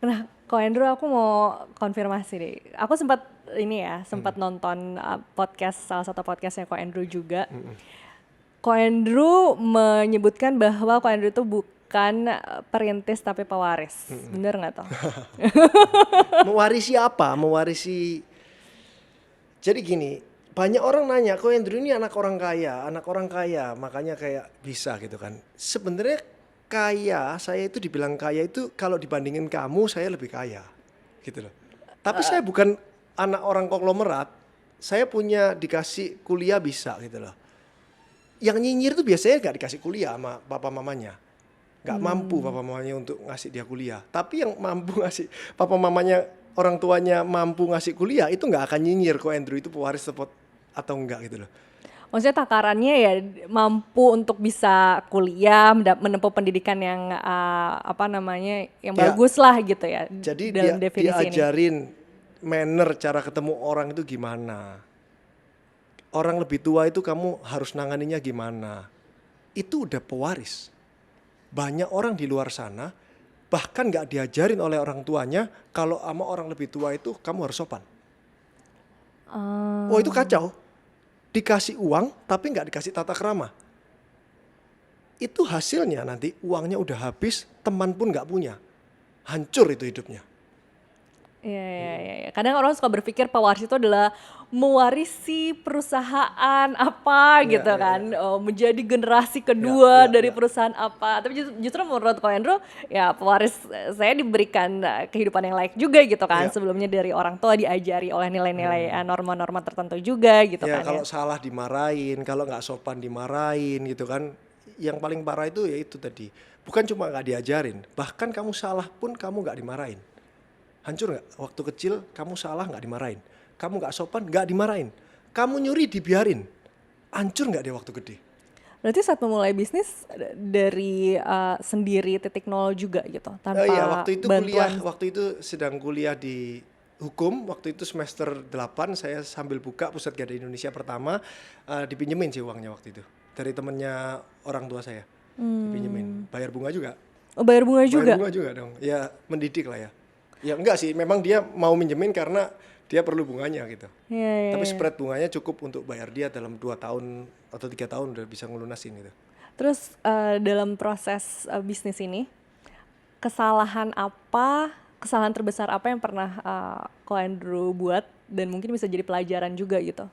Nah, Ko Andrew aku mau konfirmasi deh. Aku sempat sempat nonton salah satu podcastnya Ko Andrew juga. Ko Andrew menyebutkan bahwa Ko Andrew itu bukan perintis tapi pewaris. Bener nggak toh? Mewarisi apa? Jadi gini, banyak orang nanya, kok Andrew ini anak orang kaya, makanya kayak bisa gitu kan. Sebenarnya saya itu dibilang kaya itu kalau dibandingin kamu, saya lebih kaya, gitu loh. Tapi saya bukan anak orang konglomerat, saya punya dikasih kuliah bisa gitu loh. Yang nyinyir itu biasanya gak dikasih kuliah sama papa mamanya. Gak mampu papa mamanya untuk ngasih dia kuliah. Tapi yang mampu ngasih, papa mamanya, orang tuanya mampu ngasih kuliah, itu gak akan nyinyir kok Andrew itu pewaris atau enggak gitu loh. Maksudnya takarannya ya mampu untuk bisa kuliah, menempuh pendidikan yang yang Ya. bagus lah gitu ya. Jadi dalam definisi ini. diajarin manner cara ketemu orang itu gimana. Orang lebih tua itu kamu harus nanganinya gimana. Itu udah pewaris. Banyak orang di luar sana bahkan gak diajarin oleh orang tuanya kalau sama orang lebih tua itu kamu harus sopan. Oh itu kacau. Dikasih uang tapi gak dikasih tata krama. Itu hasilnya nanti uangnya udah habis, teman pun gak punya. Hancur itu hidupnya. Iya. Kadang orang suka berpikir pewaris itu adalah mewarisi perusahaan apa Iya, gitu iya, kan, menjadi generasi kedua Iya, dari iya. perusahaan apa. Tapi justru menurut Ko Andrew, ya pewaris saya diberikan kehidupan yang layak juga gitu kan. Iya. Sebelumnya dari orang tua diajari oleh nilai-nilai norma-norma tertentu juga gitu Ya kan kalau ya. salah dimarahin, kalau nggak sopan dimarahin gitu kan. Yang paling parah itu ya itu tadi. Bukan cuma nggak diajarin, bahkan kamu salah pun kamu nggak dimarahin. Hancur nggak? Waktu kecil kamu salah nggak dimarahin. Kamu nggak sopan nggak dimarahin. Kamu nyuri dibiarin. Hancur nggak dia waktu gede? Berarti saat memulai bisnis dari sendiri titik nol juga gitu, tanpa Iya, waktu itu kuliah, bantuan. waktu itu sedang kuliah di hukum, waktu itu semester 8 saya sambil buka Pusat Gadai Indonesia pertama, dipinjemin sih uangnya waktu itu. Dari temennya orang tua saya, dipinjemin. Bayar bunga juga. Oh, bayar bunga juga? Bayar bunga juga dong. Ya mendidik lah ya. Ya enggak sih, memang dia mau minjemin karena dia perlu bunganya gitu. Iya. Tapi spread bunganya cukup untuk bayar dia dalam 2 tahun atau 3 tahun udah bisa ngelunasin gitu. Terus dalam proses bisnis ini, kesalahan terbesar apa yang pernah Ko Andrew buat dan mungkin bisa jadi pelajaran juga gitu?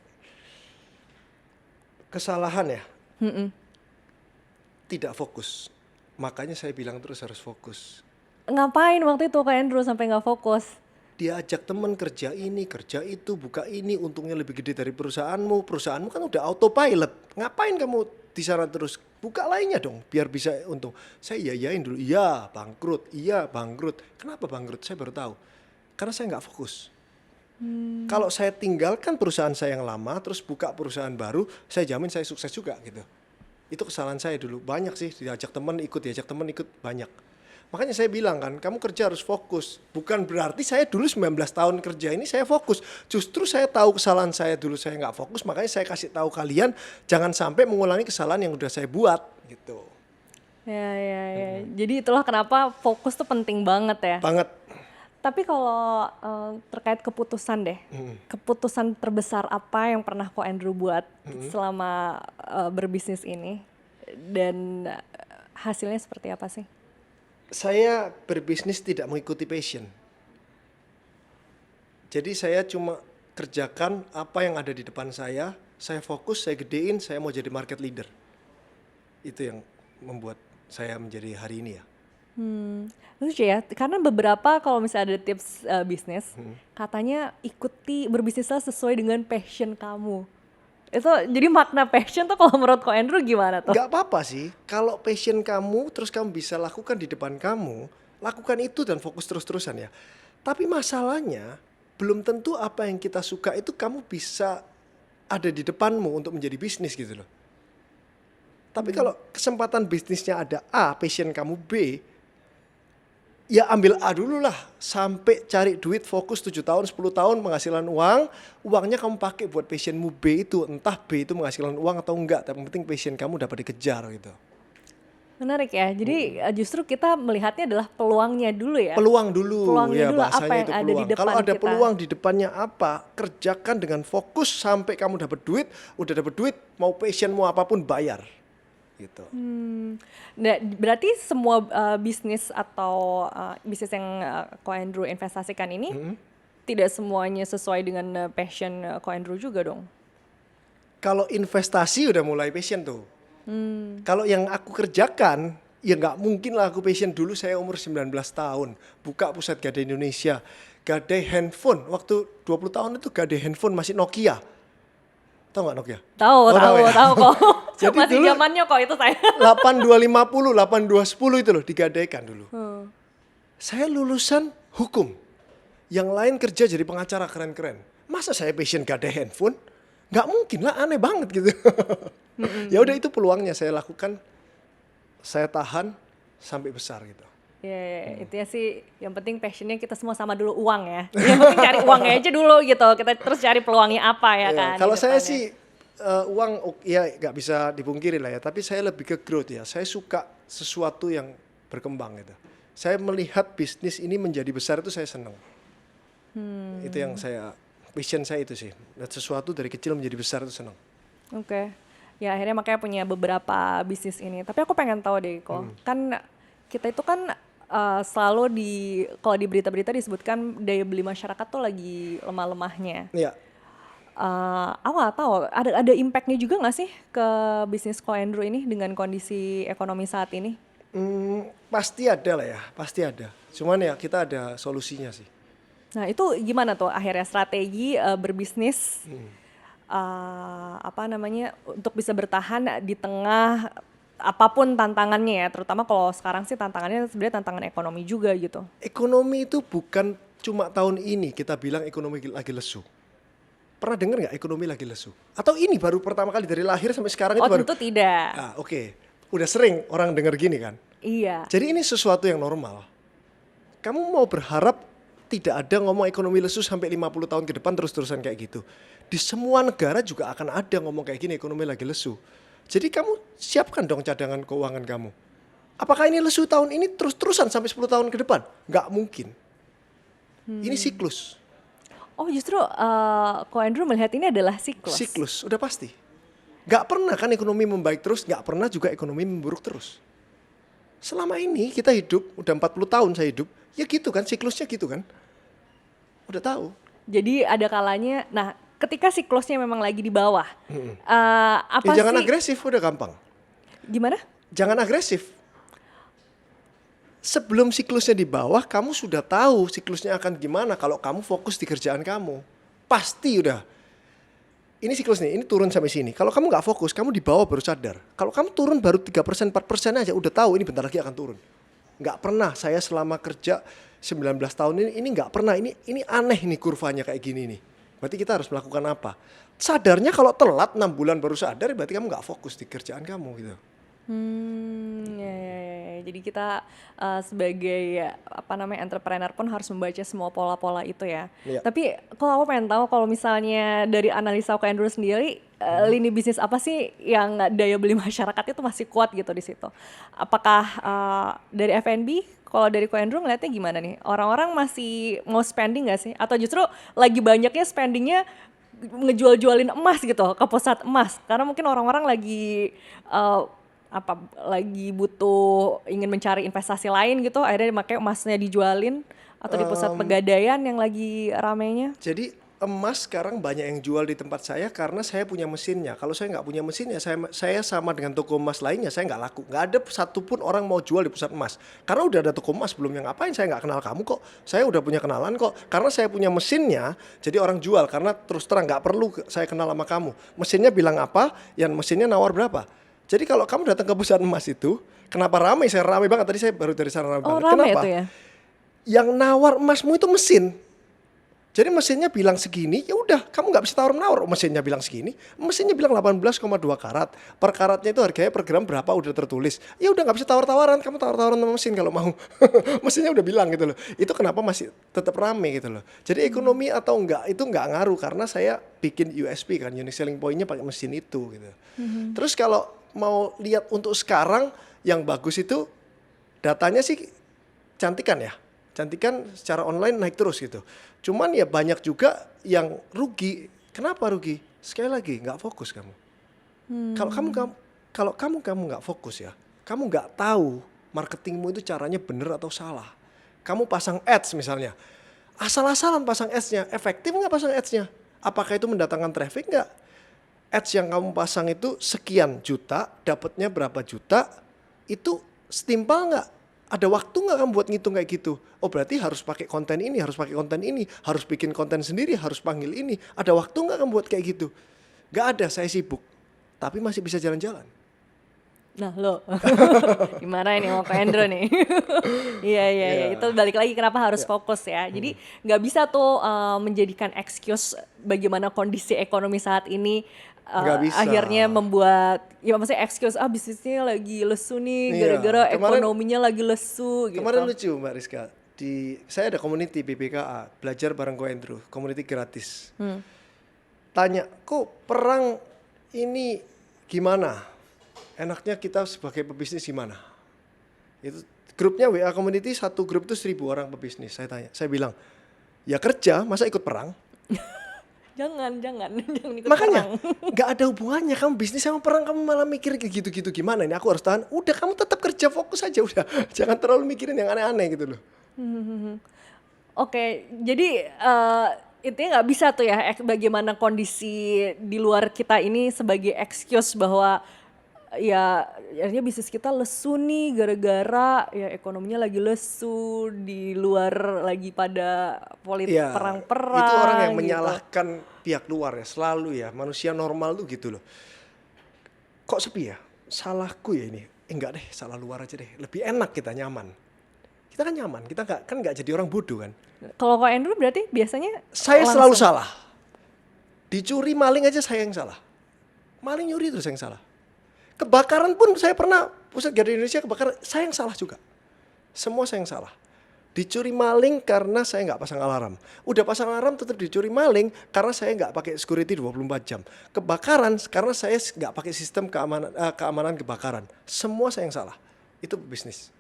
Kesalahan ya? Tidak fokus. Makanya saya bilang terus harus fokus. Ngapain waktu itu Ko Andrew sampai nggak fokus? Diajak temen kerja ini, kerja itu, buka ini, untungnya lebih gede dari perusahaanmu. Perusahaanmu kan udah autopilot. Ngapain kamu di sana terus? Buka lainnya dong, biar bisa untung. Saya iyain dulu, iya bangkrut. Kenapa bangkrut? Saya baru tahu. Karena saya nggak fokus. Kalau saya tinggalkan perusahaan saya yang lama, terus buka perusahaan baru, saya jamin saya sukses juga gitu. Itu kesalahan saya dulu. Banyak sih, diajak temen ikut, banyak. Makanya saya bilang kan, kamu kerja harus fokus. Bukan berarti saya dulu 19 tahun kerja ini saya fokus. Justru saya tahu kesalahan saya dulu saya nggak fokus, makanya saya kasih tahu kalian jangan sampai mengulangi kesalahan yang udah saya buat gitu. Ya. Jadi itulah kenapa fokus tuh penting banget ya. Banget. Tapi kalau terkait keputusan deh, keputusan terbesar apa yang pernah Ko Andrew buat selama berbisnis ini dan hasilnya seperti apa sih? Saya berbisnis tidak mengikuti passion. Jadi saya cuma kerjakan apa yang ada di depan saya fokus, saya gedein, saya mau jadi market leader. Itu yang membuat saya menjadi hari ini ya. Lucu ya, karena beberapa kalau misalnya ada tips bisnis, katanya ikuti berbisnislah sesuai dengan passion kamu. Itu jadi makna passion tuh kalau menurut Ko Andrew gimana tuh? Nggak apa-apa sih, kalau passion kamu terus kamu bisa lakukan di depan kamu, lakukan itu dan fokus terus-terusan ya. Tapi masalahnya, belum tentu apa yang kita suka itu kamu bisa ada di depanmu untuk menjadi bisnis gitu loh. Tapi kalau kesempatan bisnisnya ada A, passion kamu B, ya ambil A dulu lah, sampai cari duit fokus 7 tahun, 10 tahun penghasilan uang, uangnya kamu pakai buat passionmu B itu, entah B itu menghasilkan uang atau enggak, tapi yang penting passion kamu dapat dikejar gitu. Menarik ya, jadi justru kita melihatnya adalah peluangnya dulu ya. Peluang dulu, Peluangnya ya dulu, bahasanya apa yang itu ada di peluang. depan Kalau ada kita. peluang di depannya apa, kerjakan dengan fokus sampai kamu dapat duit, udah dapat duit, mau passionmu apapun bayar. Gitu. Nah, berarti semua bisnis atau bisnis yang Ko Andrew investasikan ini tidak semuanya sesuai dengan passion Ko Andrew juga dong. Kalau investasi udah mulai passion tuh. Kalau yang aku kerjakan, ya nggak mungkin lah aku passion dulu saya umur 19 tahun. Buka pusat gadai Indonesia. Gadai handphone. Waktu 20 tahun itu gadai handphone masih Nokia. Tahu nggak Nokia? Tahu ya? tahu kok. Jadi Masih dulu zamannya kok itu saya. 8250, 8210 itu loh digadaikan dulu. Saya lulusan hukum. Yang lain kerja jadi pengacara keren-keren. Masa saya passion gadai handphone? Nggak mungkin lah, aneh banget gitu. Ya udah itu peluangnya saya lakukan. Saya tahan sampai besar gitu. Ya, itu ya sih yang penting passionnya kita semua sama dulu uang ya. Yang penting cari uangnya aja dulu gitu. Kita terus cari peluangnya apa ya kan. Kalau di saya depannya. sih uang ya nggak bisa dipungkiri lah ya. Tapi saya lebih ke growth ya. Saya suka sesuatu yang berkembang gitu. Saya melihat bisnis ini menjadi besar itu saya senang. Itu yang passion saya itu sih. Dan sesuatu dari kecil menjadi besar itu senang. Oke. Ya akhirnya makanya punya beberapa bisnis ini. Tapi aku pengen tahu deh kok. Kan kita itu kan selalu kalau di berita-berita disebutkan daya beli masyarakat tuh lagi lemah-lemahnya. Iya. Aku nggak tahu ada impactnya juga nggak sih ke bisnis Ko Andrew ini dengan kondisi ekonomi saat ini? Pasti ada lah ya, pasti ada. Cuman ya kita ada solusinya sih. Nah itu gimana tuh akhirnya strategi berbisnis apa namanya untuk bisa bertahan di tengah apapun tantangannya ya, terutama kalau sekarang sih tantangannya sebenarnya tantangan ekonomi juga gitu. Ekonomi itu bukan cuma tahun ini kita bilang ekonomi lagi lesu. Pernah dengar nggak ekonomi lagi lesu? Atau ini baru pertama kali dari lahir sampai sekarang itu Oh baru? tentu tidak. Oke. Udah sering orang dengar gini kan? Iya. Jadi ini sesuatu yang normal. Kamu mau berharap tidak ada ngomong ekonomi lesu sampai 50 tahun ke depan terus-terusan kayak gitu. Di semua negara juga akan ada ngomong kayak gini, ekonomi lagi lesu. Jadi kamu siapkan dong cadangan keuangan kamu. Apakah ini lesu tahun ini terus-terusan sampai 10 tahun ke depan? Nggak mungkin. Ini siklus. Oh justru Ko Andrew melihat ini adalah siklus. Siklus, udah pasti. Nggak pernah kan ekonomi membaik terus, nggak pernah juga ekonomi memburuk terus. Selama ini kita hidup, udah 40 tahun saya hidup, ya gitu kan, siklusnya gitu kan. Udah tahu. Jadi ada kalanya, nah ketika siklusnya memang lagi di bawah, apa Ya, jangan sih? agresif, udah gampang. Gimana? Jangan agresif. Sebelum siklusnya di bawah, kamu sudah tahu siklusnya akan gimana kalau kamu fokus di kerjaan kamu. Pasti udah. Ini siklus nih, ini turun sampai sini. Kalau kamu nggak fokus, kamu di bawah baru sadar. Kalau kamu turun baru 3%, 4% aja, udah tahu ini bentar lagi akan turun. Nggak pernah, saya selama kerja 19 tahun ini nggak pernah. Ini aneh nih kurvanya kayak gini nih. Berarti kita harus melakukan apa? Sadarnya kalau telat 6 bulan baru sadar, berarti kamu nggak fokus di kerjaan kamu gitu. Ya. Jadi kita sebagai apa namanya entrepreneur pun harus membaca semua pola-pola itu ya. Iya. Tapi kalau aku pengen tahu kalau misalnya dari analisa Ko Andrew sendiri, lini bisnis apa sih yang daya beli masyarakat itu masih kuat gitu di situ? Apakah dari F&B, kalau dari Ko Andrew ngeliatnya gimana nih? Orang-orang masih mau spending nggak sih? Atau justru lagi banyaknya spendingnya ngejual-jualin emas gitu ke pusat emas? Karena mungkin orang-orang lagi lagi butuh ingin mencari investasi lain gitu, akhirnya makanya emasnya dijualin atau di pusat pegadaian yang lagi ramenya. Jadi emas sekarang banyak yang jual di tempat saya karena saya punya mesinnya. Kalau saya nggak punya mesinnya, saya sama dengan toko emas lainnya, saya nggak laku. Nggak ada satupun orang mau jual di pusat emas. Karena udah ada toko emas sebelumnya, ngapain saya nggak kenal kamu kok. Saya udah punya kenalan kok. Karena saya punya mesinnya, jadi orang jual. Karena terus terang nggak perlu saya kenal sama kamu. Mesinnya bilang apa, yang mesinnya nawar berapa. Jadi kalau kamu datang ke pusat emas itu, kenapa ramai? Saya ramai banget, tadi saya baru dari sana ramai Oh, banget. rame Kenapa? itu ya? Yang nawar emasmu itu mesin. Jadi mesinnya bilang segini, ya udah kamu nggak bisa tawar-menawar. Mesinnya bilang segini, mesinnya bilang 18,2 karat. Per karatnya itu harganya per gram berapa udah tertulis. Ya udah nggak bisa tawar-tawaran, kamu tawar-tawaran sama mesin kalau mau. Mesinnya udah bilang gitu loh. Itu kenapa masih tetap rame gitu loh. Jadi ekonomi atau enggak itu nggak ngaruh karena saya bikin USP kan, unique selling point-nya pakai mesin itu gitu. Terus kalau mau lihat untuk sekarang yang bagus itu datanya sih cantikan ya. Cantikan secara online naik terus gitu. Cuman ya banyak juga yang rugi. Kenapa rugi? Sekali lagi nggak fokus kamu. Kalau kamu nggak fokus ya, kamu nggak tahu marketingmu itu caranya bener atau salah. Kamu pasang ads misalnya, asal-asalan pasang ads-nya, efektif nggak pasang ads-nya? Apakah itu mendatangkan traffic nggak? Ads yang kamu pasang itu sekian juta, dapatnya berapa juta, itu setimpal nggak? Ada waktu nggak kamu buat ngitung kayak gitu? Oh berarti harus pakai konten ini, harus pakai konten ini, harus bikin konten sendiri, harus panggil ini. Ada waktu nggak kamu buat kayak gitu? Nggak ada, saya sibuk. Tapi masih bisa jalan-jalan. Nah lo, gimana ini mau Ko Andrew nih? Iya, itu balik lagi kenapa harus fokus ya. Jadi nggak bisa tuh menjadikan excuse bagaimana kondisi ekonomi saat ini Nggak bisa. akhirnya membuat, ya maksudnya excuse bisnisnya lagi lesu nih Iya, gara-gara kemarin- ekonominya lagi lesu gitu. Kemarin lucu Mbak Rizka, saya ada community BPKA, belajar bareng Ko Andrew, community gratis. Tanya, kok perang ini gimana? Enaknya kita sebagai pebisnis gimana? Itu grupnya WA community, satu grup itu 1.000 orang pebisnis. Saya tanya, saya bilang, ya kerja, masa ikut perang? Jangan ikut Makanya perang. nggak ada hubungannya kamu bisnis sama perang, kamu malah mikir kayak gitu-gitu gimana ini aku harus tahan. Udah kamu tetap kerja, fokus aja udah. Jangan terlalu mikirin yang aneh-aneh gitu loh. Oke, jadi intinya nggak bisa tuh ya bagaimana kondisi di luar kita ini sebagai excuse bahwa ya akhirnya bisnis kita lesu nih gara-gara ya ekonominya lagi lesu, di luar lagi pada politik Iya, perang-perang itu orang yang gitu. menyalahkan pihak luar ya, selalu ya. Manusia normal tuh gitu loh. Kok sepi ya? Salahku ya ini. Enggak deh, salah luar aja deh. Lebih enak kita, nyaman. Kita kan nyaman, kita nggak jadi orang bodoh kan. Kalau Ko Andrew berarti biasanya Saya langsung- selalu salah. Dicuri maling aja saya yang salah. Maling nyuri terus saya yang salah. Kebakaran pun saya pernah, pusat garda Indonesia kebakaran, saya yang salah juga. Semua saya yang salah. Dicuri maling karena saya nggak pasang alarm. Udah pasang alarm tetap dicuri maling karena saya nggak pakai security 24 jam. Kebakaran karena saya nggak pakai sistem keamanan kebakaran. Semua saya yang salah. Itu bisnis.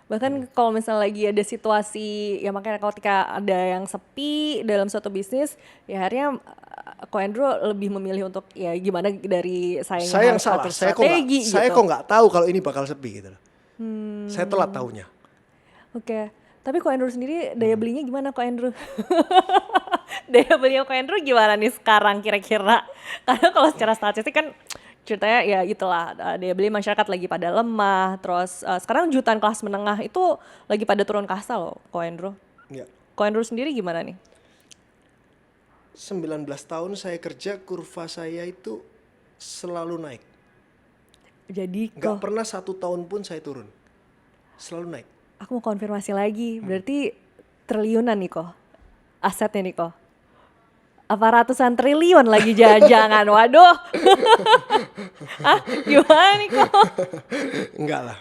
Bahkan kalau misalnya lagi ada situasi, ya makanya kalau ketika ada yang sepi dalam suatu bisnis, ya akhirnya Ko Andrew lebih memilih untuk ya gimana dari saya Saya yang harus salah. atur Saya strategi gitu. kok nggak tahu kalau ini bakal sepi gitu loh. Saya telat tahunya. Oke, tapi Ko Andrew sendiri daya belinya gimana Ko Andrew? Daya belinya Ko Andrew gimana nih sekarang kira-kira? Karena kalau secara statistik kan ceritanya ya itulah, daya beli masyarakat lagi pada lemah, terus sekarang jutaan kelas menengah itu lagi pada turun kasta loh Ko Andrew. Ya. Ko Andrew sendiri gimana nih? 19 tahun saya kerja, kurva saya itu selalu naik. Jadi Nggak kok pernah 1 tahun pun saya turun. Selalu naik. aku mau konfirmasi lagi, berarti triliunan nih kok asetnya nih kok. Apa ratusan triliun lagi jangan, waduh. Gimana nih kok? Enggak lah.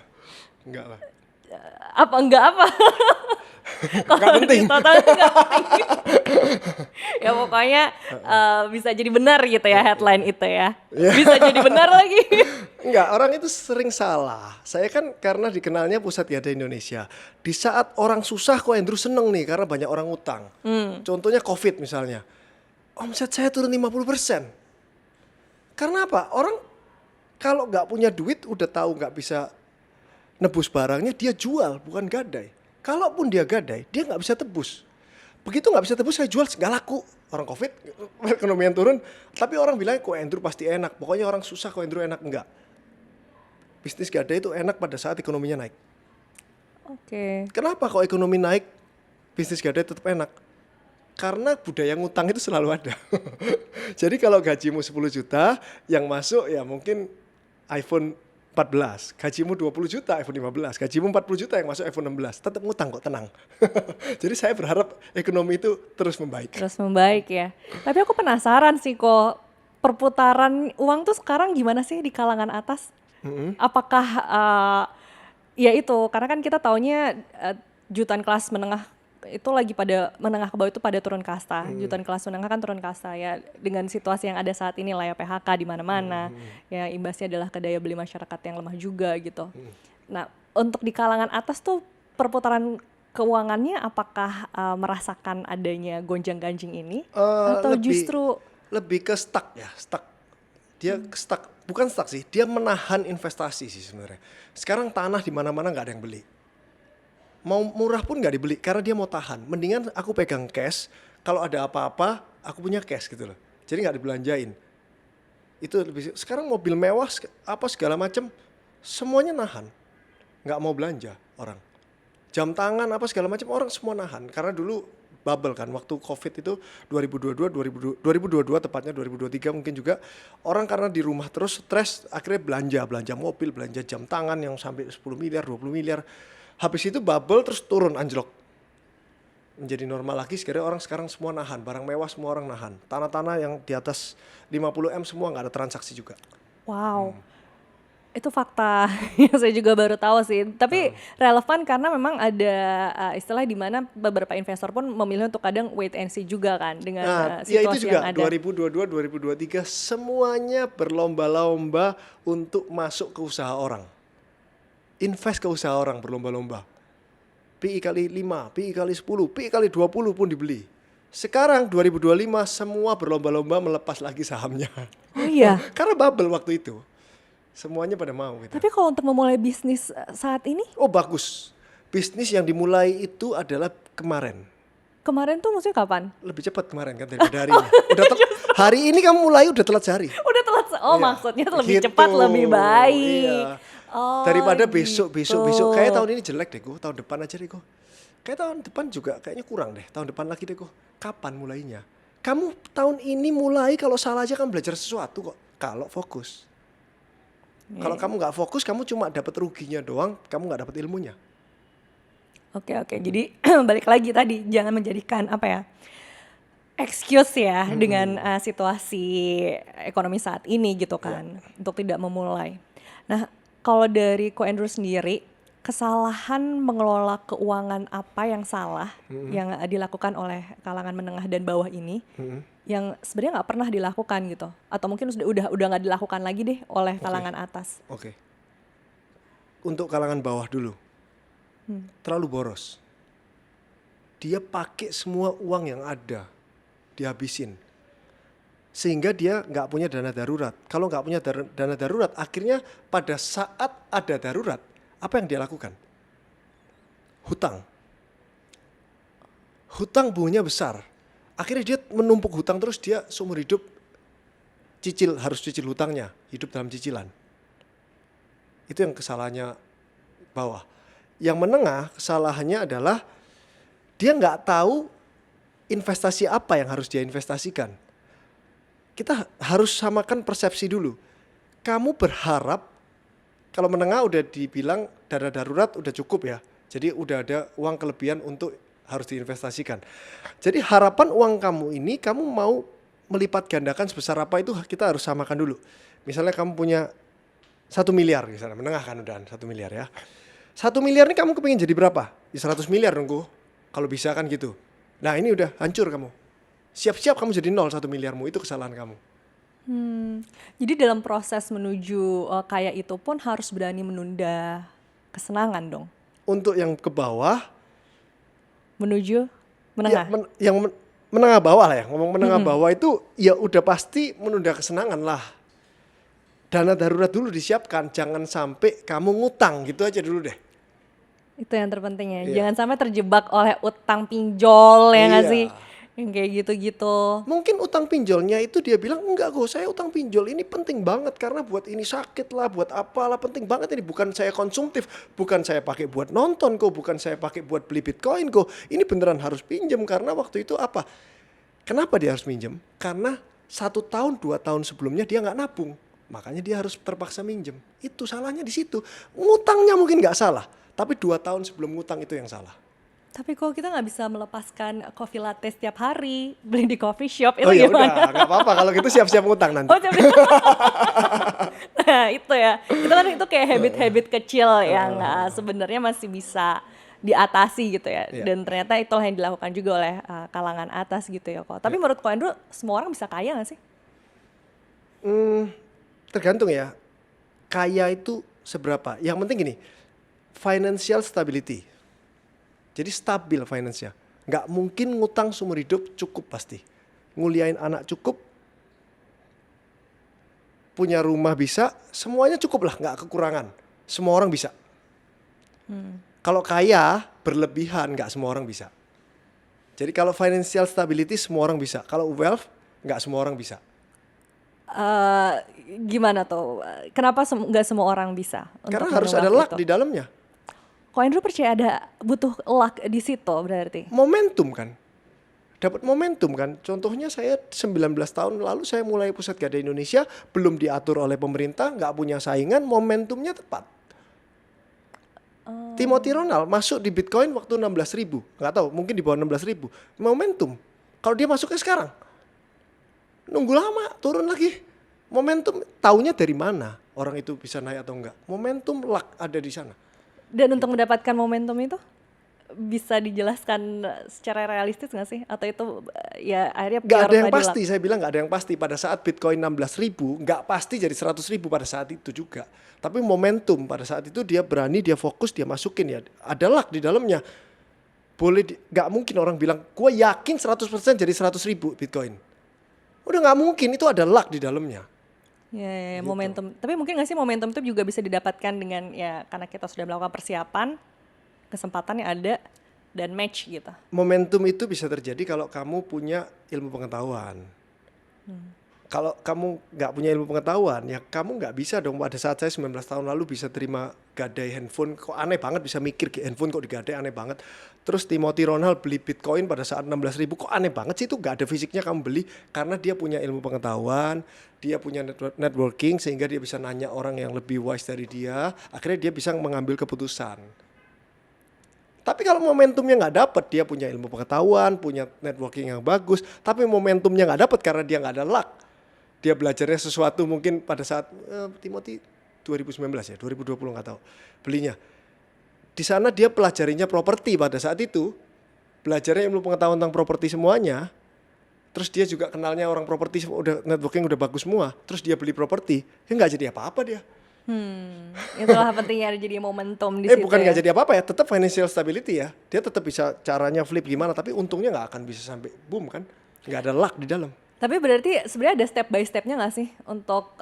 Enggak lah. Apa enggak apa? Nggak penting. Total nggak penting. Ya pokoknya bisa jadi benar gitu ya headline itu ya. Bisa jadi benar lagi. Enggak, orang itu sering salah. Saya kan karena dikenalnya pusat Tiada Indonesia. Di saat orang susah kok Andrew seneng nih karena banyak orang utang. Contohnya COVID misalnya. Omset saya turun 50%. Karena apa? Orang kalau nggak punya duit udah tahu nggak bisa nebus barangnya, dia jual bukan gadai. Kalaupun dia gadai, dia nggak bisa tebus. Begitu nggak bisa tebus, saya jual nggak laku. Orang COVID, ekonomi yang turun. Tapi orang bilang kok Andrew pasti enak. Pokoknya orang susah kok Andrew enak. Enggak. Bisnis gadai itu enak pada saat ekonominya naik. Oke. Kenapa kalau ekonomi naik, bisnis gadai tetap enak? Karena budaya ngutang itu selalu ada. Jadi kalau gajimu 10 juta, yang masuk ya mungkin iPhone 14. Gajimu 20 juta, iPhone 15. Gajimu 40 juta, yang masuk iPhone 16. Tetap ngutang kok, tenang. Jadi saya berharap ekonomi itu terus membaik. Terus membaik ya. Tapi aku penasaran sih kok perputaran uang tuh sekarang gimana sih di kalangan atas? Apakah ya itu karena kan kita taunya jutaan kelas menengah itu lagi pada menengah ke bawah itu pada turun kasta. Jutaan kelas menengah kan turun kasta ya dengan situasi yang ada saat ini lah ya PHK di mana-mana. Ya imbasnya adalah ke daya beli masyarakat yang lemah juga gitu. Nah, untuk di kalangan atas tuh perputaran keuangannya apakah merasakan adanya gonjang-ganjing ini atau justru lebih ke stuck ya, stuck. Dia stuck, bukan stuck sih, dia menahan investasi sih sebenarnya. Sekarang tanah di mana-mana nggak ada yang beli. Mau murah pun nggak dibeli karena dia mau tahan. Mendingan aku pegang cash, kalau ada apa-apa aku punya cash gitu loh. Jadi nggak dibelanjain. Itu lebih. Sekarang mobil mewah apa segala macam semuanya nahan, nggak mau belanja orang. Jam tangan apa segala macam orang semua nahan karena dulu bubble kan waktu COVID itu 2022 tepatnya 2023 mungkin juga orang karena di rumah terus stres akhirnya belanja mobil, belanja jam tangan yang sampai 10 miliar, 20 miliar. Habis itu bubble terus turun anjlok. Menjadi normal lagi sekarang semua nahan, barang mewah semua orang nahan. Tanah-tanah yang di atas 50 M semua nggak ada transaksi juga. wow. Itu fakta yang saya juga baru tahu sih. Tapi relevan karena memang ada istilah di mana beberapa investor pun memilih untuk kadang wait and see juga kan dengan ya situasi itu juga yang ada. 2022, 2023 semuanya berlomba-lomba untuk masuk ke usaha orang. Invest ke usaha orang berlomba-lomba. PI kali 5, PI kali 10, PI kali 20 pun dibeli. Sekarang 2025 semua berlomba-lomba melepas lagi sahamnya. Oh iya. Karena bubble waktu itu. Semuanya pada mau gitu. Tapi kalau untuk memulai bisnis saat ini, Oh bagus. Bisnis yang dimulai itu adalah kemarin. kemarin tuh maksudnya kapan? Lebih cepat kemarin kan daripada hari ini. Hari ini kamu mulai udah telat sehari. Udah telat. Oh Iya. maksudnya lebih Gitu. cepat lebih baik. Iya. Oh, Daripada gitu. besok. Kayak tahun ini jelek deh, tahun depan aja deh, Kayak tahun depan juga kayaknya kurang deh. Tahun depan lagi deh, Kapan mulainya? Kamu tahun ini mulai kalau salah aja kan belajar sesuatu kok. Kalau fokus. Kalau kamu nggak fokus, kamu cuma dapat ruginya doang, kamu nggak dapat ilmunya. Oke. Jadi balik lagi tadi jangan menjadikan apa ya excuse ya dengan situasi ekonomi saat ini gitu kan untuk tidak memulai. Nah kalau dari Ko Andrew sendiri kesalahan mengelola keuangan apa yang salah yang dilakukan oleh kalangan menengah dan bawah ini yang sebenarnya nggak pernah dilakukan gitu atau mungkin udah nggak dilakukan lagi deh oleh kalangan atas. Oke. Untuk kalangan bawah dulu. Terlalu boros. Dia pakai semua uang yang ada, dihabisin. Sehingga dia nggak punya dana darurat. Kalau nggak punya dana darurat, akhirnya pada saat ada darurat, apa yang dia lakukan? Hutang. Hutang bunganya besar. Akhirnya dia menumpuk hutang terus, dia seumur hidup harus cicil hutangnya, hidup dalam cicilan. Itu yang kesalahannya bawah. Yang menengah kesalahannya adalah dia nggak tahu investasi apa yang harus dia investasikan. Kita harus samakan persepsi dulu. Kamu berharap, kalau menengah udah dibilang dana darurat udah cukup ya. Jadi udah ada uang kelebihan untuk harus diinvestasikan. Jadi harapan uang kamu ini kamu mau melipat gandakan sebesar apa itu kita harus samakan dulu. Misalnya kamu punya 1 miliar misalnya, menengah kan udah 1 miliar ya. 1 miliar ini kamu kepingin jadi berapa? Ya 100 miliar dong. Kalau bisa kan gitu. Nah ini udah hancur kamu. Siap-siap kamu jadi nol 1 miliarmu, itu kesalahan kamu. Jadi dalam proses menuju kaya itu pun harus berani menunda kesenangan dong, Untuk yang ke bawah, menuju ya menengah. menengah bawah lah ya. Ngomong menengah bawah itu ya udah pasti menunda kesenangan lah. Dana darurat dulu disiapkan, jangan sampai kamu ngutang gitu aja dulu deh. Itu yang terpenting ya. Iya. Jangan sampai terjebak oleh utang pinjol ya nggak sih? Iya. Yang kayak gitu-gitu. Mungkin utang pinjolnya itu dia bilang enggak kok, saya utang pinjol ini penting banget karena buat ini sakit lah, buat apalah, penting banget ini, bukan saya konsumtif, bukan saya pakai buat nonton kok, bukan saya pakai buat beli Bitcoin kok. Ini beneran harus pinjam karena waktu itu apa? Kenapa dia harus minjem? Karena 1 tahun 2 tahun sebelumnya dia nggak nabung, makanya dia harus terpaksa minjem. Itu salahnya di situ. Ngutangnya mungkin nggak salah, tapi 2 tahun sebelum ngutang itu yang salah. Tapi kok kita nggak bisa melepaskan coffee latte setiap hari, beli di coffee shop, Oh itu ya udah, gimana? nggak apa-apa kalau gitu, siap-siap ngutang nanti. Oh, tapi nah itu ya, itu kayak habit-habit kecil yang sebenarnya masih bisa diatasi gitu ya. Iya. Dan ternyata itulah yang dilakukan juga oleh kalangan atas gitu ya kok. Tapi menurut Ko Andrew, semua orang bisa kaya nggak sih? Tergantung ya, kaya itu seberapa. Yang penting gini, financial stability. Jadi stabil finance-nya. Nggak mungkin ngutang seumur hidup cukup pasti. Nguliain anak cukup, punya rumah bisa, semuanya cukup lah, nggak kekurangan. Semua orang bisa. Kalau kaya, berlebihan, nggak semua orang bisa. Jadi kalau financial stability semua orang bisa. Kalau wealth, nggak semua orang bisa. Gimana tuh? Kenapa nggak semua orang bisa? Karena untuk harus ada mengungkap luck itu? di dalamnya. Ko Andrew percaya butuh luck di situ berarti. Momentum kan. Dapat momentum kan. Contohnya saya 19 tahun lalu saya mulai Pusat Gadai Indonesia, belum diatur oleh pemerintah, nggak punya saingan, momentumnya tepat. Timothy Ronald masuk di Bitcoin waktu 16.000, nggak tahu, mungkin di bawah 16.000. Momentum. Kalau dia masuknya sekarang, nunggu lama, turun lagi. Momentum, taunya dari mana orang itu bisa naik atau enggak. Momentum luck ada di sana. Dan untuk mendapatkan momentum itu bisa dijelaskan secara realistis nggak sih? Atau itu ya akhirnya Nggak pure ada yang tadi luck? pasti, saya bilang nggak ada yang pasti. Pada saat Bitcoin 16.000, nggak pasti jadi 100.000 pada saat itu juga. Tapi momentum pada saat itu dia berani, dia fokus, dia masukin ya. Ada luck di dalamnya. Nggak mungkin orang bilang, gue yakin 100% jadi 100.000 Bitcoin. Udah nggak mungkin, itu ada luck di dalamnya. Ya, Gitu. momentum. Tapi mungkin nggak sih momentum itu juga bisa didapatkan dengan ya karena kita sudah melakukan persiapan, kesempatannya ada dan match gitu. Momentum itu bisa terjadi kalau kamu punya ilmu pengetahuan. Kalau kamu nggak punya ilmu pengetahuan, ya kamu nggak bisa dong. Pada saat saya 19 tahun lalu bisa terima gadai handphone, kok aneh banget bisa mikir handphone kok digadai, aneh banget. Terus Timothy Ronald beli Bitcoin pada saat 16.000, kok aneh banget sih, itu nggak ada fisiknya kamu beli. Karena dia punya ilmu pengetahuan, dia punya networking, sehingga dia bisa nanya orang yang lebih wise dari dia, akhirnya dia bisa mengambil keputusan. Tapi kalau momentumnya nggak dapet, dia punya ilmu pengetahuan, punya networking yang bagus, tapi momentumnya nggak dapet karena dia nggak ada luck. Dia belajarnya sesuatu mungkin pada saat Timothy 2019 ya, 2020 nggak tahu belinya. Di sana dia pelajarinya properti pada saat itu, belajarnya ilmu pengetahuan tentang properti semuanya. Terus dia juga kenalnya orang properti, udah networking udah bagus semua. Terus dia beli properti, ya nggak jadi apa-apa dia. Itulah pentingnya jadi momentum di situ Bukan ya. nggak jadi apa-apa ya, tetap financial stability ya. Dia tetap bisa caranya flip gimana, tapi untungnya nggak akan bisa sampai boom kan. Nggak ada luck di dalam. Tapi berarti sebenarnya ada step by stepnya nggak sih untuk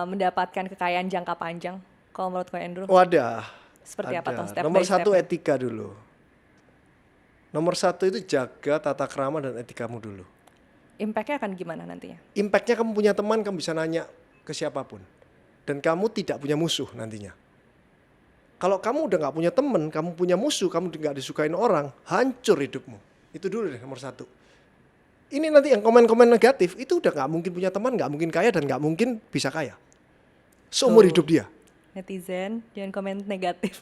mendapatkan kekayaan jangka panjang? Kalau menurut Ko Andrew, Oh ada. seperti apa tuh step Nomor by satu stepnya? etika dulu. Nomor satu itu jaga tata krama dan etikamu dulu. Impact-nya akan gimana nantinya? Impactnya kamu punya teman, kamu bisa nanya ke siapapun. Dan kamu tidak punya musuh nantinya. Kalau kamu udah nggak punya teman, kamu punya musuh, kamu nggak disukain orang, hancur hidupmu. Itu dulu deh nomor satu. Ini nanti yang komen-komen negatif, itu udah nggak mungkin punya teman, nggak mungkin kaya, dan nggak mungkin bisa kaya. Seumur hidup dia. Netizen, jangan komen negatif.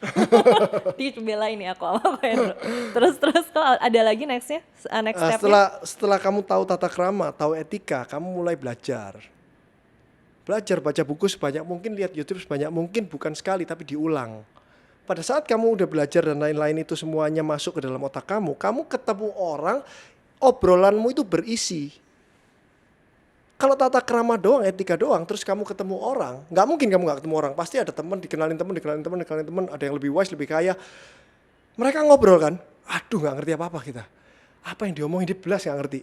Dibelain ya aku sama Ko Andrew. Terus kok ada lagi nextnya? Next stepnya? Setelah kamu tahu tata krama, tahu etika, kamu mulai belajar. Belajar baca buku sebanyak mungkin, lihat YouTube sebanyak mungkin, bukan sekali tapi diulang. pada saat kamu udah belajar dan lain-lain itu semuanya masuk ke dalam otak kamu ketemu orang, obrolanmu itu berisi. Kalau tata krama doang, etika doang, terus kamu ketemu orang, nggak mungkin kamu nggak ketemu orang. Pasti ada teman, dikenalin teman, ada yang lebih wise, lebih kaya. Mereka ngobrol kan, aduh nggak ngerti apa-apa kita. Apa yang diomongin dia belas nggak ngerti.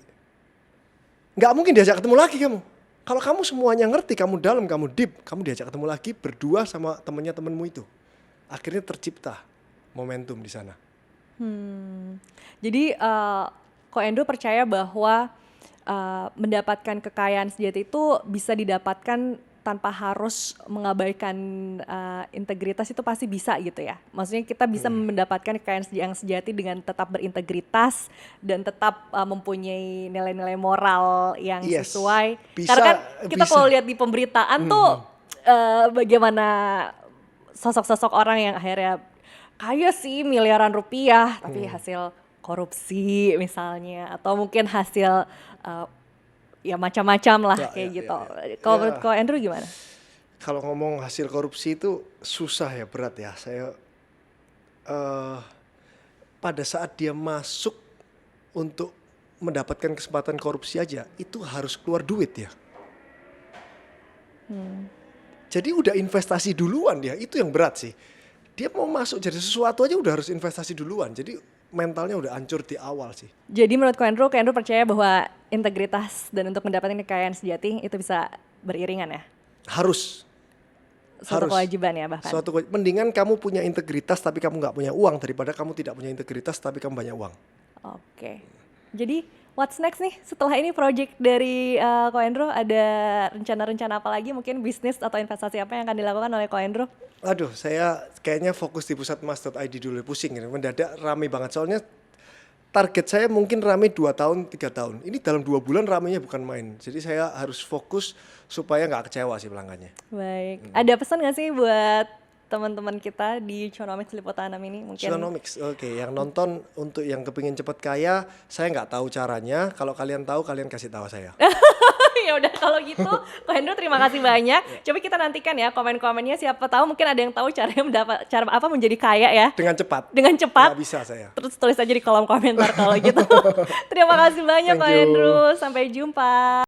Nggak mungkin diajak ketemu lagi kamu. Kalau kamu semuanya ngerti, kamu dalam, kamu deep, kamu diajak ketemu lagi berdua sama temenmu itu. Akhirnya tercipta momentum di sana. Jadi Ko Andrew percaya bahwa mendapatkan kekayaan sejati itu bisa didapatkan tanpa harus mengabaikan integritas, itu pasti bisa gitu ya. Maksudnya kita bisa mendapatkan kekayaan yang sejati dengan tetap berintegritas dan tetap mempunyai nilai-nilai moral yang Yes, sesuai. bisa, Karena kan kita bisa. kalau lihat di pemberitaan tuh bagaimana sosok-sosok orang yang akhirnya kaya sih miliaran rupiah tapi hasil korupsi misalnya, atau mungkin hasil ya macam-macam lah Ya, kayak ya, gitu. ya, ya. Kalau Ya. menurut Ko Andrew gimana? Kalau ngomong hasil korupsi itu susah ya, berat ya. Saya pada saat dia masuk untuk mendapatkan kesempatan korupsi aja, itu harus keluar duit ya. Jadi udah investasi duluan dia, itu yang berat sih. Dia mau masuk jadi sesuatu aja udah harus investasi duluan. Jadi mentalnya udah hancur di awal sih. Jadi menurut Ko Andrew percaya bahwa integritas dan untuk mendapatkan kekayaan sejati itu bisa beriringan ya? Harus. Suatu Harus. kewajiban ya bahkan? Mendingan kamu punya integritas tapi kamu nggak punya uang daripada kamu tidak punya integritas tapi kamu banyak uang. Oke. Jadi what's next nih setelah ini project dari Ko Andrew? Ada rencana-rencana apa lagi? Mungkin bisnis atau investasi apa yang akan dilakukan oleh Ko Andrew? Aduh, saya kayaknya fokus di pusatmas.id dulu, pusing ini. Mendadak rame banget. Soalnya target saya mungkin rame 2 tahun, 3 tahun. Ini dalam 2 bulan ramenya bukan main. Jadi saya harus fokus supaya nggak kecewa sih pelanggannya. Baik. Ada pesan nggak sih buat teman-teman kita di Chonomics Liputanam ini? Mungkin Chonomics, oke. Yang nonton untuk yang kepingin cepet kaya, saya nggak tahu caranya. Kalau kalian tahu, kalian kasih tahu saya. ya udah kalau gitu Ko Andrew terima kasih banyak. Coba kita nantikan ya komen-komennya, siapa tahu mungkin ada yang tahu cara apa menjadi kaya ya Dengan cepat. dengan cepat. Nggak bisa saya. Terus tulis aja di kolom komentar kalau gitu. Terima kasih banyak Ko Thank you. Andrew. Sampai jumpa.